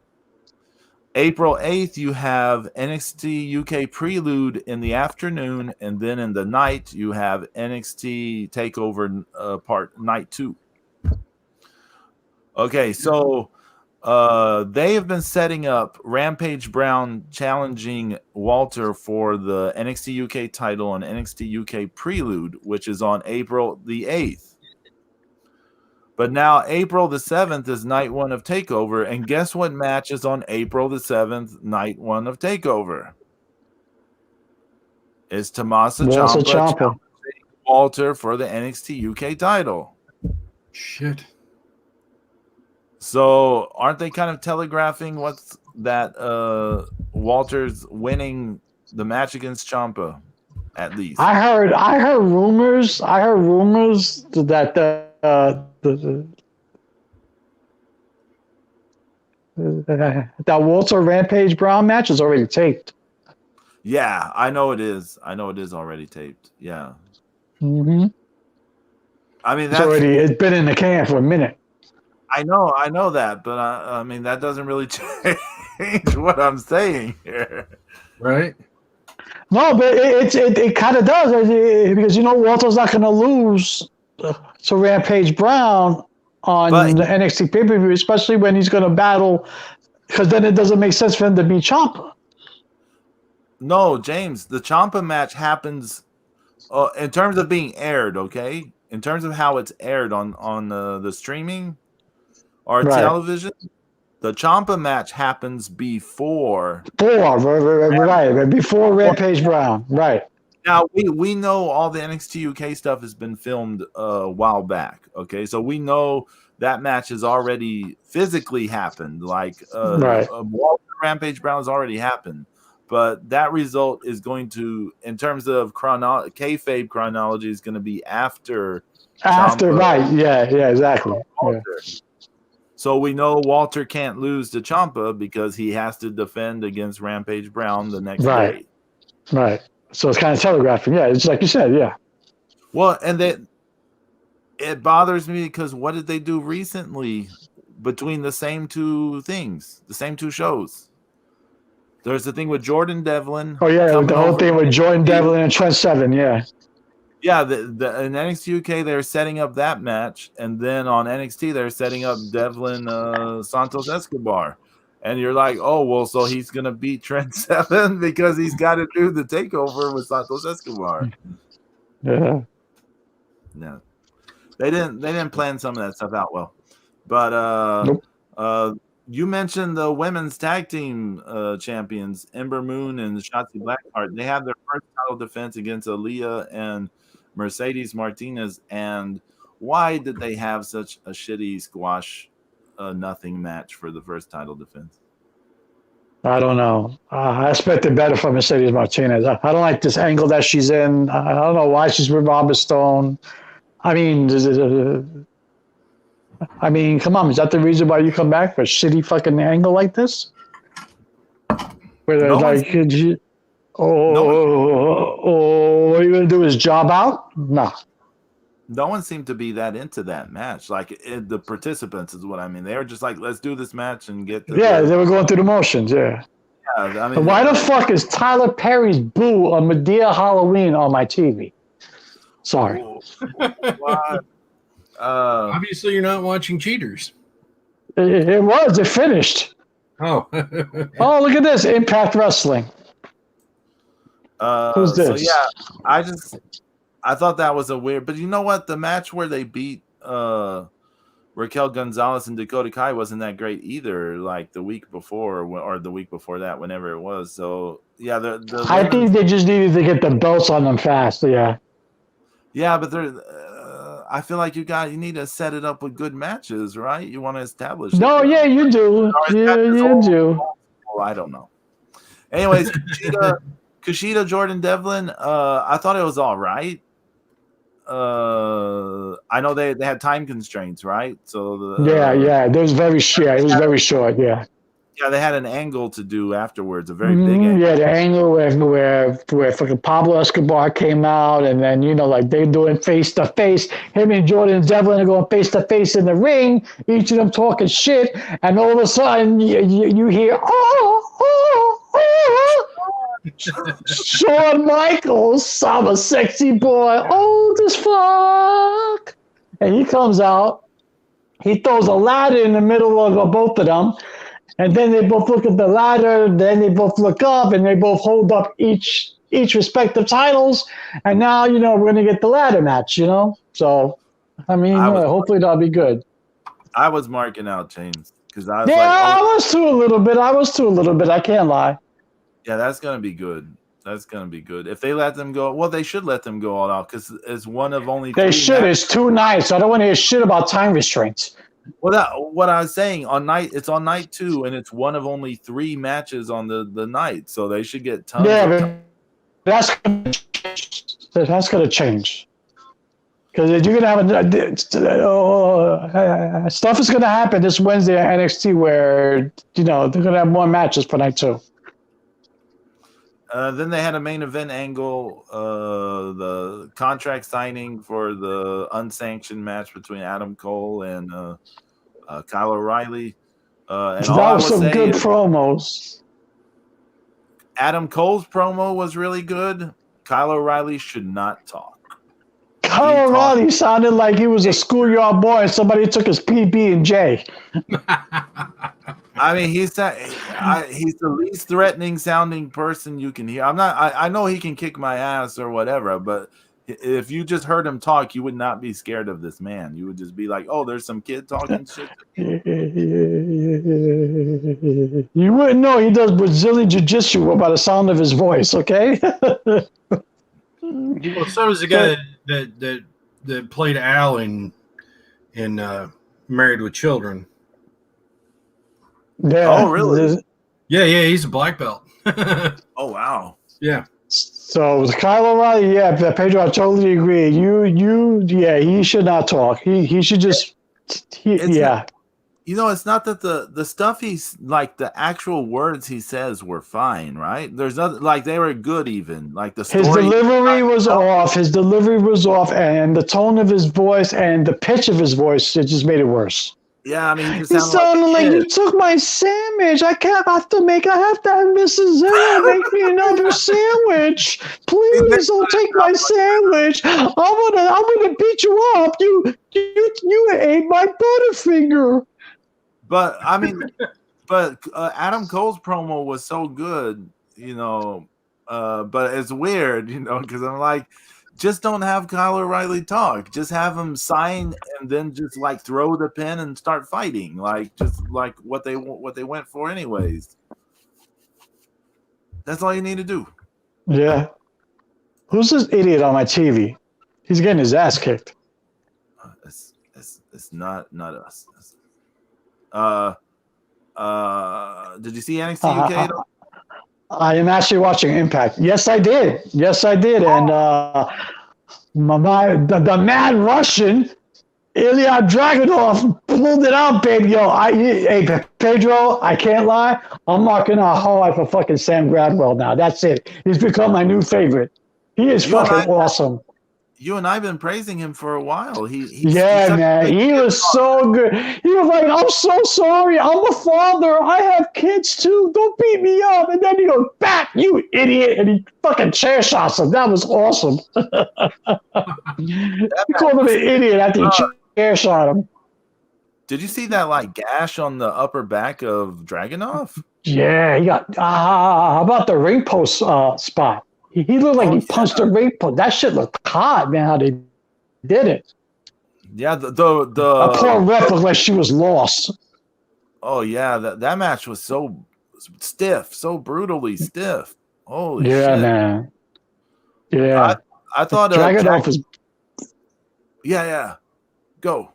April 8th, you have NXT UK Prelude in the afternoon, and then in the night, you have NXT TakeOver Night 2. Okay, so they have been setting up Rampage Brown challenging Walter for the NXT UK title on NXT UK Prelude, which is on April the 8th. But now April the 7th is night one of TakeOver, and guess what match is on April the 7th, night one of TakeOver? It's Tommaso Ciampa Walter for the NXT UK title. Shit. So aren't they kind of telegraphing what's that Walter's winning the match against Ciampa, at least? I heard rumors that that Walter Rampage Brown match is already taped. Yeah, I know it is. Already taped. Yeah. Mm-hmm. I mean, it's been in the can for a minute. I know that, but I mean that doesn't really change what I'm saying here, right? No, but it kind of does because Walter's not going to lose to Rampage Brown on the NXT pay-per-view, especially when he's going to battle, because then it doesn't make sense for him to beat Ciampa. No, James, the Ciampa match happens in terms of being aired, okay? In terms of how it's aired on the streaming or television, The Ciampa match happens before. Right. Before Rampage Brown. Right. Now we know all the NXT UK stuff has been filmed a while back. Okay, so we know that match has already physically happened. Like Walter Rampage Brown has already happened, but that result is going to, in terms of kayfabe chronology, is going to be after. Ciampa, right? Yeah, exactly. Yeah. So we know Walter can't lose to Ciampa because he has to defend against Rampage Brown the next day. Right. So it's kind of telegraphing. Yeah, it's like you said. Yeah. Well, and it bothers me because what did they do recently between the same two things, the same two shows? There's the thing with Jordan Devlin. Oh yeah, the whole thing with Jordan Devlin and Trent Seven. Yeah. Yeah, in NXT UK they're setting up that match, and then on NXT they're setting up Devlin Santos Escobar, and you're like, oh well, so he's gonna beat Trent Seven because he's got to do the takeover with Santos Escobar. Yeah. No, they didn't plan some of that stuff out well, but you mentioned the women's tag team champions Ember Moon and Shotzi Blackheart. They had their first title defense against Aaliyah and Mercedes Martinez. And why did they have such a shitty squash nothing match for the first title defense? I don't know. I expected better from Mercedes Martinez. I don't like this angle that she's in. I don't know why she's with Robert Stone. I mean, come on. Is that the reason why you come back for a shitty fucking angle like this? Where they're what are you going to do is job out? No. No one seemed to be that into that match. Like the participants is what I mean. They were just like, let's do this match and get the. Yeah, they were going through the motions. Yeah. I mean, why the fuck is Tyler Perry's Boo on Medea Halloween on my TV? Sorry. Obviously, you're not watching Cheaters. It was. It finished. Oh. Oh, look at this. Impact Wrestling. Who's this? So, yeah, I thought that was a weird, but you know what? The match where they beat Raquel Gonzalez and Dakota Kai wasn't that great either. Like the week before or the week before that, whenever it was. So yeah, I think they just needed to get the belts on them fast. Yeah. Yeah, but I feel like you need to set it up with good matches, right? You want to establish. No, yeah, you do. Yeah, you do. Well, I don't know. Anyways, Kushida, Jordan Devlin. I thought it was all right. I know they had time constraints, right? So it was very short. It was very short. Yeah. Yeah, they had an angle to do afterwards, a very big angle. Yeah, the angle where fucking Pablo Escobar came out, and then like they're doing face to face. Him and Jordan Devlin are going face to face in the ring. Each of them talking shit, and all of a sudden you hear Shawn Michaels, I'm a sexy boy, old as fuck, and he comes out. He throws a ladder in the middle of both of them. And then they both look at the ladder, then they both look up, and they both hold up each respective titles. And now, we're going to get the ladder match, So, I mean, hopefully that'll be good. I was marking out James because I was I was too a little bit. I can't lie. Yeah, that's going to be good. That's going to be good. If they let them go, well, they should let them go all out because it's one of only They should. Matches. It's 2 nights. I don't want to hear shit about time restraints. Well, what I was saying it's on night 2, and it's one of only 3 matches on the night, so they should get tons. Yeah, but that's going to change because you're going to have stuff is going to happen this Wednesday at NXT where they're going to have more matches for night 2. Then they had a main event angle, the contract signing for the unsanctioned match between Adam Cole and Kyle O'Reilly. And that was some good promos. Adam Cole's promo was really good. Kyle O'Reilly should not talk. Kyle O'Reilly sounded like he was a schoolyard boy and somebody took his PB&J. I mean, he's the least threatening sounding person you can hear. I know he can kick my ass or whatever, but If you just heard him talk, you would not be scared of this man. You would just be like, "Oh, there's some kid talking shit." You wouldn't know he does Brazilian jiu-jitsu by the sound of his voice. Okay. Well, so does the guy that played Al in Married with Children. Yeah. Oh, really? Yeah, he's a black belt. Oh, wow. Yeah. So Kyle O'Reilly, yeah, Pedro, I totally agree. Yeah, he should not talk. He should just, yeah. It's not that the stuff he's like the actual words he says were fine, right? There's nothing like they were good, even like the story. His delivery was off. His delivery was off, and the tone of his voice and the pitch of his voice, it just made it worse. Yeah, I mean, he sounded like you took my sandwich. I have to have Mrs. Zero make me another sandwich. Please don't take my sandwich. I'm gonna beat you up. You ate my Butterfinger. But I mean, Adam Cole's promo was so good, but it's weird, because I'm like, just don't have Kyle O'Reilly talk. Just have him sign and then just like throw the pin and start fighting, like just like what they went for anyways. That's all you need to do. Yeah. Who's this idiot on my TV? He's getting his ass kicked. It's not us. Did you see NXT UK? I am actually watching Impact. Yes, I did. And the mad Russian Ilya Dragunov pulled it out, baby. Hey, Pedro, I can't lie. I'm marking a hard for fucking Sam Gradwell now. That's it. He's become my new favorite. He is fucking awesome. You and I've been praising him for a while. He's man. He was so good. He was like, I'm so sorry. I'm a father. I have kids too. Don't beat me up. And then he goes, back, you idiot. And he fucking chair shots him. That was awesome. He called him an idiot after he chair shot him. Did you see that like gash on the upper back of Dragunov? Yeah, he got. How about the ring post spot? He looked like he punched a ring post. That shit looked hot, man. How they did it? Yeah, the poor ref looked like she was lost. Oh yeah, that match was so stiff, so brutally stiff. Holy shit, man. Yeah, I thought Dragunov was. Yeah. Go.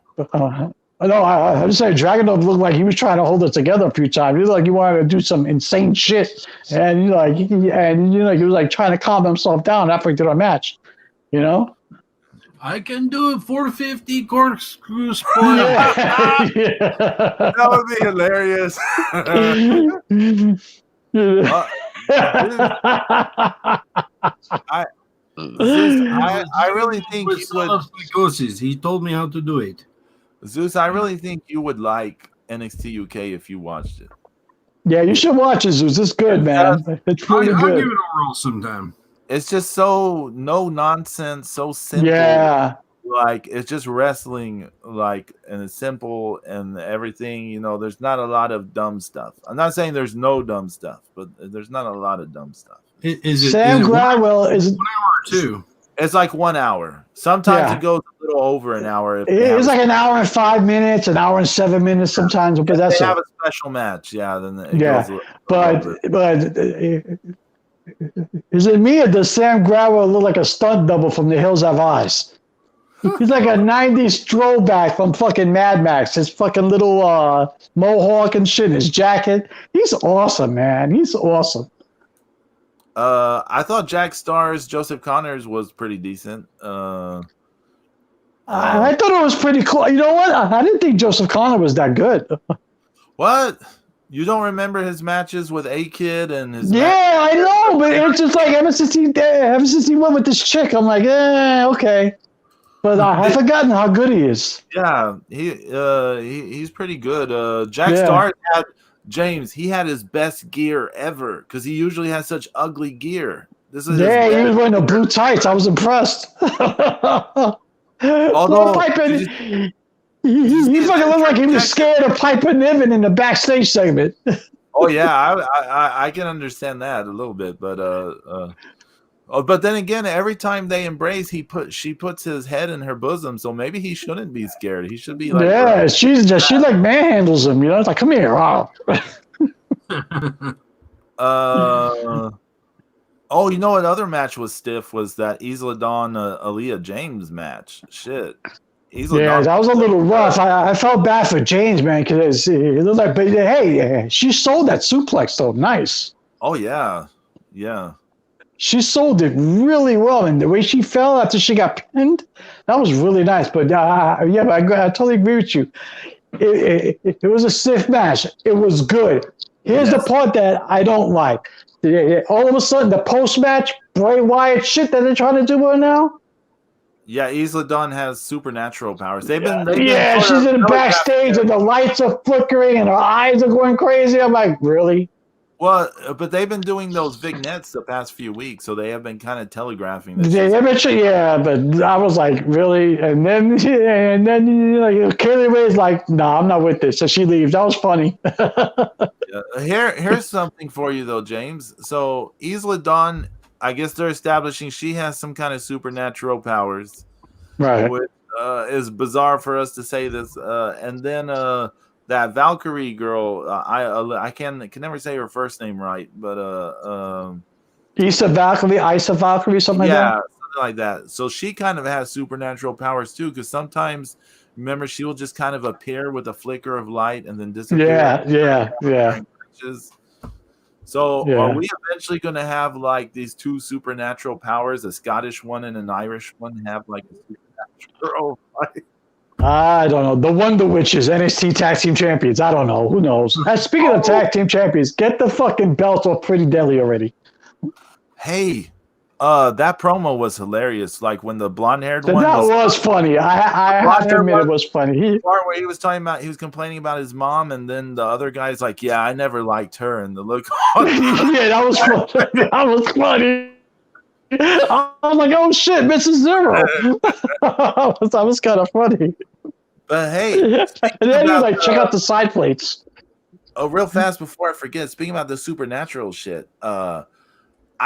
No, I just say Dragunov looked like he was trying to hold it together a few times. He looked like he wanted to do some insane shit, and he was like trying to calm himself down after he did a match. I can do a 450 corkscrew split. That would be hilarious. I really think he would. Psychosis. He told me how to do it. Zeus, I really think you would like NXT UK if you watched it. Yeah, you should watch it, Zeus. It's good, man. It's really good. I'll give it a roll sometime. It's just so no nonsense, so simple. Yeah. Like it's just wrestling, like, and it's simple and everything. There's not a lot of dumb stuff. I'm not saying there's no dumb stuff, but there's not a lot of dumb stuff. Sam Gradwell is 1 hour or 2. It's like 1 hour. Sometimes it goes a little over an hour. It's like an hour and 5 minutes, an hour and 7 minutes sometimes. But that's they have a special match. Yeah, then it goes but is it me or does Sam Gradwell look like a stunt double from The Hills Have Eyes? He's like a 90s throwback from fucking Mad Max. His fucking little mohawk and shit, his jacket. He's awesome, man. He's awesome. I thought Jack Starr's Joseph Connors was pretty decent. I thought it was pretty cool. You know what? I didn't think Joseph Connor was that good. What? You don't remember his matches with A-Kid and his? Yeah, I know, but it's just like ever since he went with this chick, I'm like, okay. But I've forgotten how good he is. Yeah, he's pretty good. Jack Starr had. James, he had his best gear ever because he usually has such ugly gear. He was wearing the blue tights. I was impressed. Although he fucking looked like he was scared of Piper Niven in the backstage segment. Oh yeah, I can understand that a little bit, but Oh, but then again, every time they embrace, she puts his head in her bosom, so maybe he shouldn't be scared. He should be like, yeah, she like manhandles him. It's like, come here, wow. Oh, you know what other match was stiff was that Isla Dawn Aaliyah James match. Shit. Dawn, that was a little rough. I felt bad for James, man, because it looked like, but hey, she sold that suplex though, nice. Oh yeah, yeah. She sold it really well, and the way she fell after she got pinned, that was really nice. But but I totally agree with you. It was a stiff match. It was good. Here's the part that I don't like. All of a sudden, the post-match Bray Wyatt shit that they're trying to do right now. Yeah, Isla Dawn has supernatural powers. She's in the backstage, and the lights are flickering, and her eyes are going crazy. I'm like, really? Well, but they've been doing those vignettes the past few weeks, so they have been kind of telegraphing this. But I was like, really? And then Kaylee Ray's like, no, I'm not with this. So she leaves. That was funny. Here's something for you, though, James. So Isla Dawn, I guess they're establishing she has some kind of supernatural powers. Right. Which is bizarre for us to say this. And then that Valkyrie girl, I can never say her first name right, but Isa Valkyrie, something like that. Yeah, something like that. So she kind of has supernatural powers too, because sometimes, remember, she will just kind of appear with a flicker of light and then disappear. Yeah. So are we eventually going to have like these two supernatural powers, a Scottish one and an Irish one, have like a supernatural fight? I don't know. The Wonder Witches, NXT Tag Team Champions. I don't know. Who knows? Speaking of Tag Team Champions, get the fucking belt off Pretty Deadly already. Hey, that promo was hilarious. Like when the blonde-haired one was funny. I have to admit it was funny. Where he was complaining about his mom, and then the other guy's like, "Yeah, I never liked her," and the look. Yeah, that was funny. That was funny. I was like, "Oh shit, Mrs. Zero." That was kind of funny. But hey, and then he was like, check out the side plates. Oh, real fast before I forget. Speaking about the supernatural shit, I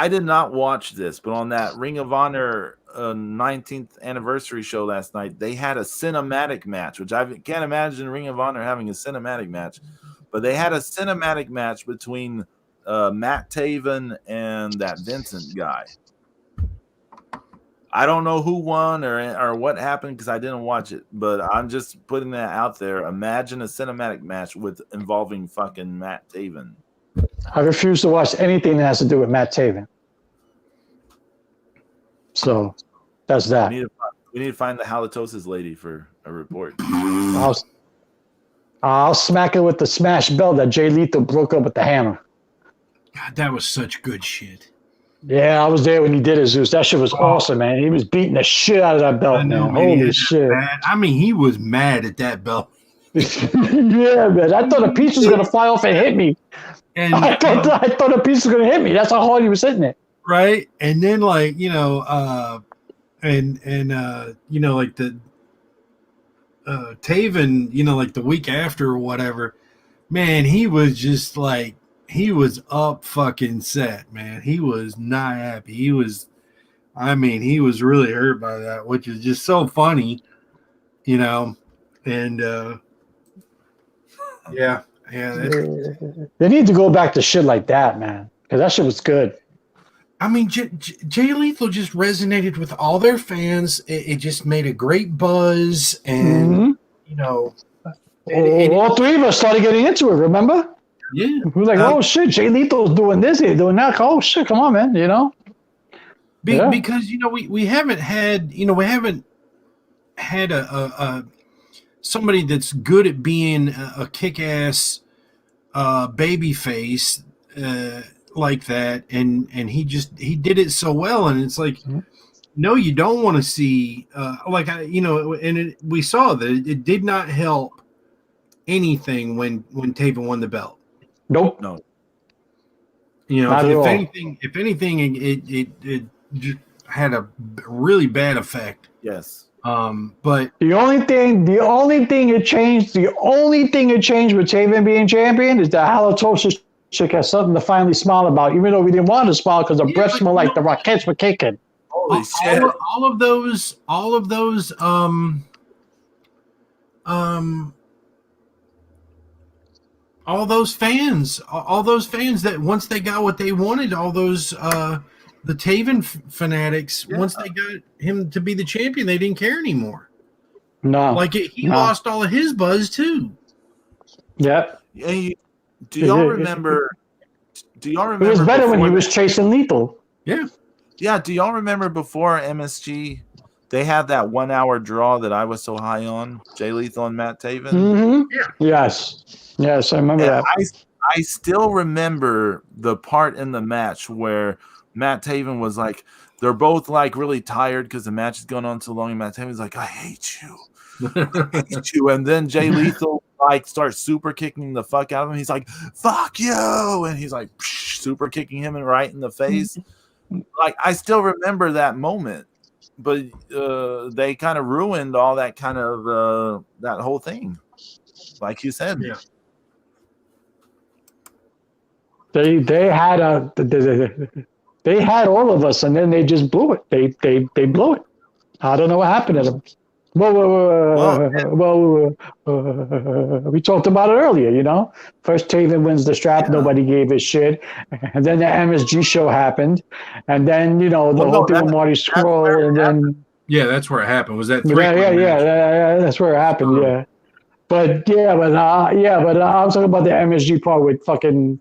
did not watch this, but on that Ring of Honor 19th anniversary show last night, they had a cinematic match, which I can't imagine Ring of Honor having a cinematic match, but they had a cinematic match between Matt Taven and that Vincent guy. I don't know who won or what happened because I didn't watch it, but I'm just putting that out there. Imagine a cinematic match involving fucking Matt Taven. I refuse to watch anything that has to do with Matt Taven. So that's that. We need to find the halitosis lady for a report. I'll smack it with the smash belt that Jay Lethal broke up with the hammer. God, that was such good shit. Yeah, I was there when he did it, Zeus. That shit was awesome, man. He was beating the shit out of that belt, man. Holy shit. I mean, he was mad at that belt. Yeah, man. I thought a piece was going to fly off and hit me. And I thought a piece was going to hit me. That's how hard he was hitting it. Right. And then, like, like the Taven, like the week after or whatever, man, he was just like, he was up fucking set, man. He was not happy. He was really hurt by that, which is just so funny, and yeah. They need to go back to shit like that, man, because that shit was good. I mean, Jay Lethal just resonated with all their fans. It just made a great buzz, and all three of us started getting into it. Remember? Yeah, we were like, "Oh shit, Jay Lethal's doing this, he's doing that." Oh shit, come on, man, Because we haven't had a somebody that's good at being a kick-ass baby face like that, and he did it so well, and it's like, no, you don't want to see we saw that it did not help anything when Taven won the belt. Nope. No. If anything, it just had a really bad effect. Yes. But the only thing it changed with Taven being champion is the halitosis chick has something to finally smile about, even though we didn't want to smile because her breath smelled like the Rockettes were kicking. Holy shit! All of those fans that once they got what they wanted, all those the Taven fanatics, once they got him to be the champion, they didn't care anymore. No, he lost all of his buzz too. Yep. Do y'all remember? It was better when he was chasing Lethal. Yeah. Yeah. Do y'all remember before MSG? They had that 1 hour draw that I was so high on, Jay Lethal and Matt Taven. Mm-hmm. Yeah. Yes, I remember that. I still remember the part in the match where Matt Taven was like, they're both like really tired because the match is going on so long, and Matt Taven's like, I hate you. I hate you. And then Jay Lethal like starts super kicking the fuck out of him. He's like, fuck you. And he's like super kicking him right in the face. Like, I still remember that moment. But they kind of ruined all that kind of that whole thing, like you said. Yeah. They had all of us, and then they just blew it. They blew it. I don't know what happened to them. We talked about it earlier. First Taven wins the strap. Nobody gave a shit, and then the MSG show happened, and then the whole thing with Marty Scurll, and then. Yeah, that's where it happened. Was that? Yeah, that's where it happened. Yeah, but I'm talking about the MSG part with fucking,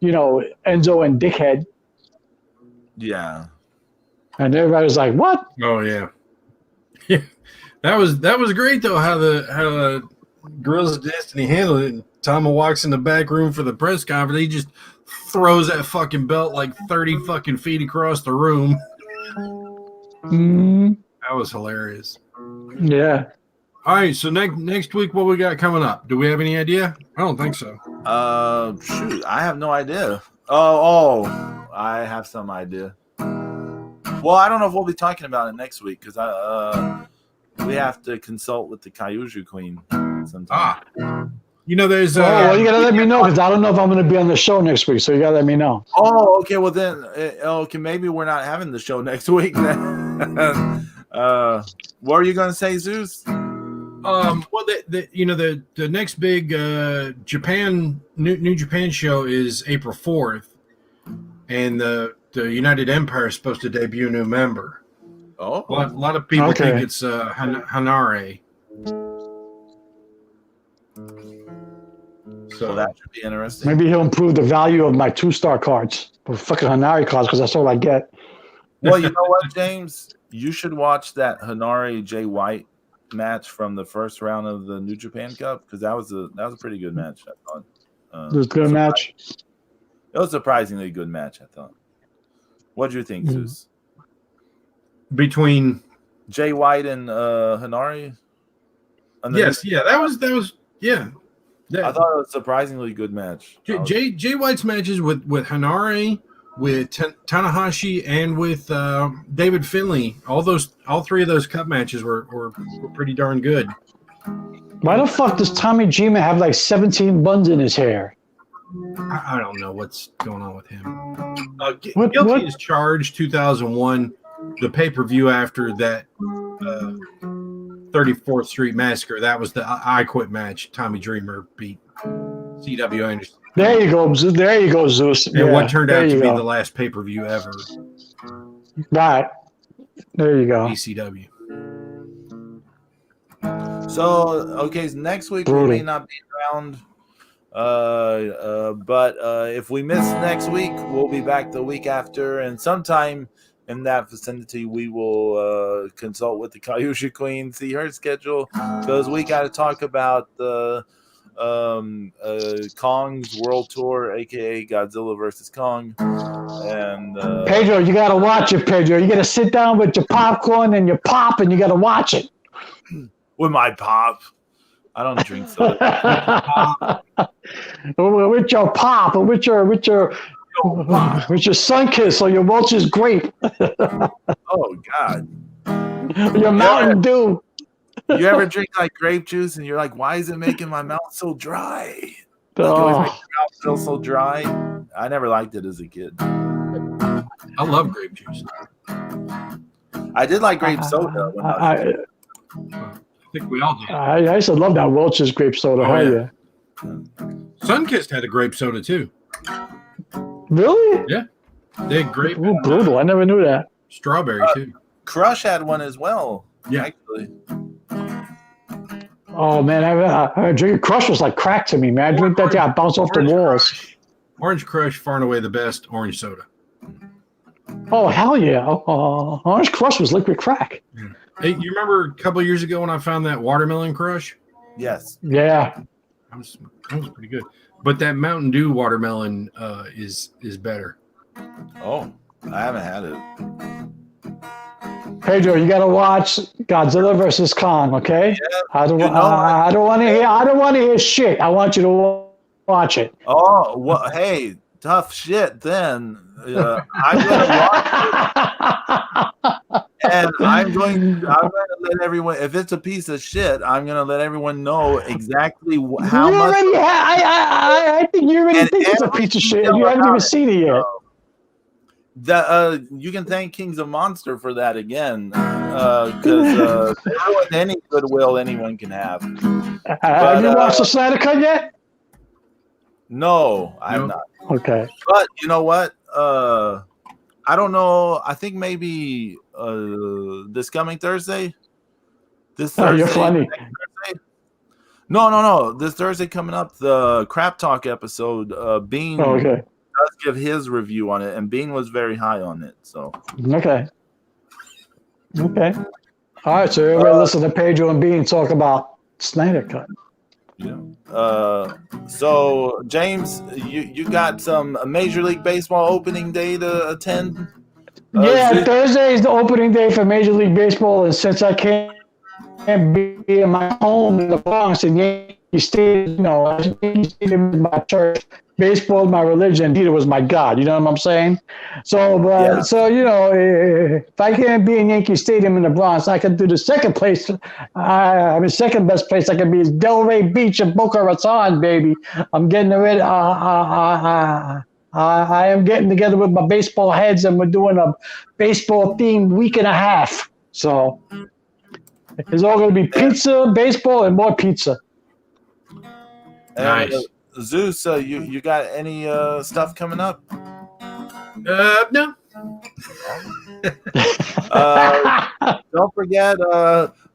Enzo and Dickhead. Yeah, and everybody was like, "What?" Oh yeah, yeah. That was great though. How the Guerrillas of Destiny handled it. And Tama walks in the back room for the press conference. He just throws that fucking belt like 30 fucking feet across the room. Mm-hmm. That was hilarious. Yeah. All right, so next week, what we got coming up? Do we have any idea? I don't think so. Shoot, I have no idea. Oh, I have some idea. Well, I don't know if we'll be talking about it next week because we have to consult with the Kaiju Queen sometime. There's. you gotta let me know because I don't know if I'm gonna be on the show next week, so you gotta let me know. Oh, okay. Well then, okay, maybe we're not having the show next week. What are you gonna say, Zeus? Well, the next big Japan New Japan show is April 4th, and the United Empire is supposed to debut a new member. Oh, a lot of people think it's Hanare. So that should be interesting. Maybe he'll improve the value of my 2-star cards or fucking Hanare cards because that's all I get. Well, you know what, James? You should watch that Hanare Jay White match from the first round of the New Japan Cup because that was a pretty good match. I thought it was a good match. It was a surprisingly good match. I thought. What do you think, Zeus? Between Jay White and Hanare? Yes, that was yeah. I thought it was a surprisingly good match. Jay White's matches with Hanare, with Tanahashi, and with David Finlay, all 3 of those cup matches were pretty darn good. Why the fuck does Tommy Dreamer have like 17 buns in his hair? I don't know what's going on with him. Guilty as Charged 2001, the pay-per-view after that 34th Street Massacre. That was the I Quit match. Tommy Dreamer beat C.W. Anderson. There you go, Zeus. And what turned out to be the last pay-per-view ever. Right. There you go. ECW. So, next week we may not be around. But if we miss next week, we'll be back the week after. And sometime in that vicinity, we will consult with the Kaiju Queen, see her schedule, because we got to talk about the Kong's World Tour, aka Godzilla versus Kong. And Pedro, you got to watch it, Pedro. You got to sit down with your popcorn and your pop, and you got to watch it. With my pop. I don't drink soda. With your pop, or with your Sunkiss or your Welch's grape. Oh God. Your Mountain Dew. You ever drink like grape juice and you're like, why is it making my mouth so dry? always make your mouth feel so dry. I never liked it as a kid. I love grape juice. I did like grape soda when I was a kid. I think we all did. I used to love that Welch's grape soda. Oh, Hell yeah. Sunkist had a grape soda too. Really? Yeah. They had grape. Ooh, brutal. I never knew that. Strawberry too. Crush had one as well. Yeah. Actually. Oh man, I drink Crush was like crack to me, man. I drink that thing, I bounce off the walls. Orange Crush, far and away the best orange soda. Oh hell yeah! Orange Crush was liquid crack. Yeah. Hey, you remember a couple of years ago when I found that watermelon Crush? Yes. Yeah. That was pretty good. But that Mountain Dew watermelon is better. Oh, I haven't had it. Pedro, you gotta watch Godzilla versus Kong, okay? Yeah, I don't want to hear shit. I want you to watch it. Oh, well, hey, tough shit. Then I'm gonna watch it, and I'm going to let everyone. If it's a piece of shit, I'm gonna let everyone know exactly how much. I think you already think it's a piece of shit. You haven't even seen it yet. You can thank Kings of Monster for that again, because they ruined any goodwill anyone can have. Have you watched the Snyder Cut yet? No, I'm not. Okay. But you know what? I don't know. I think maybe this coming Thursday. This Thursday. You're funny. Thursday? No. This Thursday coming up, the Crap Talk episode. Bean. Oh, okay. Does give his review on it, and Bean was very high on it. So okay. All right, so everybody listen to Pedro and Bean talk about Snyder Cut. Yeah. So James, you got some Major League Baseball opening day to attend? Thursday is the opening day for Major League Baseball, and since I can't be in my home in the Bronx and Yankee Stadium, Yankee Stadium is my church. Baseball is my religion. Peter was my God. You know what I'm saying? So if I can't be in Yankee Stadium in the Bronx, I can do the second place. Second best place I can be is Delray Beach in Boca Raton, baby. I'm getting ready. I am getting together with my baseball heads, and we're doing a baseball themed week and a half. So it's all going to be pizza, baseball, and more pizza. Nice. Zeus, you got any stuff coming up? No. Don't forget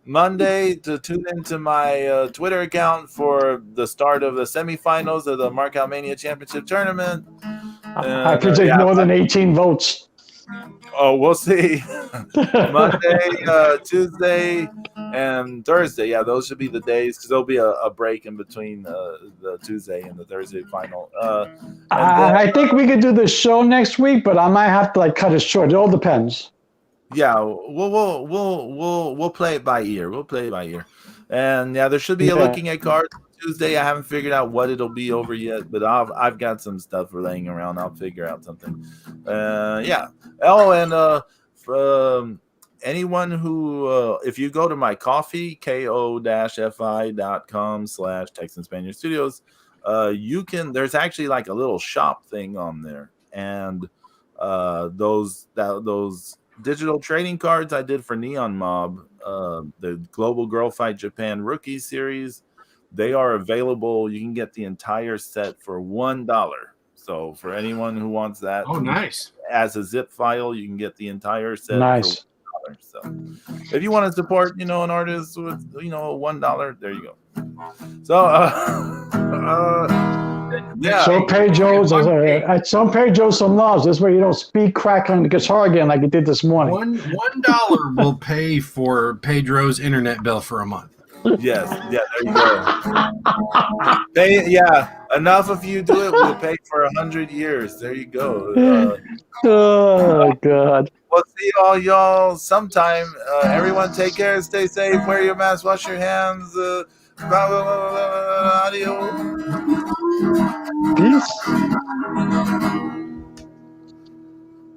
Monday to tune into my Twitter account for the start of the semifinals of the MISCMANIA Championship Tournament. I predict more than 18 votes. Oh, we'll see. Monday, Tuesday, and Thursday. Yeah, those should be the days, because there'll be a break in between the Tuesday and the Thursday final. I think we could do the show next week, but I might have to cut it short. It all depends. Yeah, we'll play it by ear. And yeah, there should be a looking at cards Tuesday. I haven't figured out what it'll be over yet, but I've got some stuff laying around. I'll figure out something. Yeah. Oh, and for anyone who, if you go to my Ko-fi, ko-fi.com/Texan Spaniard Studios, there's actually a little shop thing on there, and those digital trading cards I did for Neon Mob, the Global Girl Fight Japan Rookie Series, they are available. You can get the entire set for $1. So for anyone who wants that, nice, as a zip file, you can get the entire set. Nice. For $1. So if you want to support, an artist with, $1, there you go. So yeah. So pay Joe some loves. This way you don't speak crack on the guitar again like you did this morning. $1 will pay for Pedro's internet bill for a month. Yes, yeah, there you go. Enough if you do it, we'll pay for 100 years. There you go. Oh God. We'll see all y'all sometime. Everyone take care, stay safe, wear your mask, wash your hands. Adios. Peace.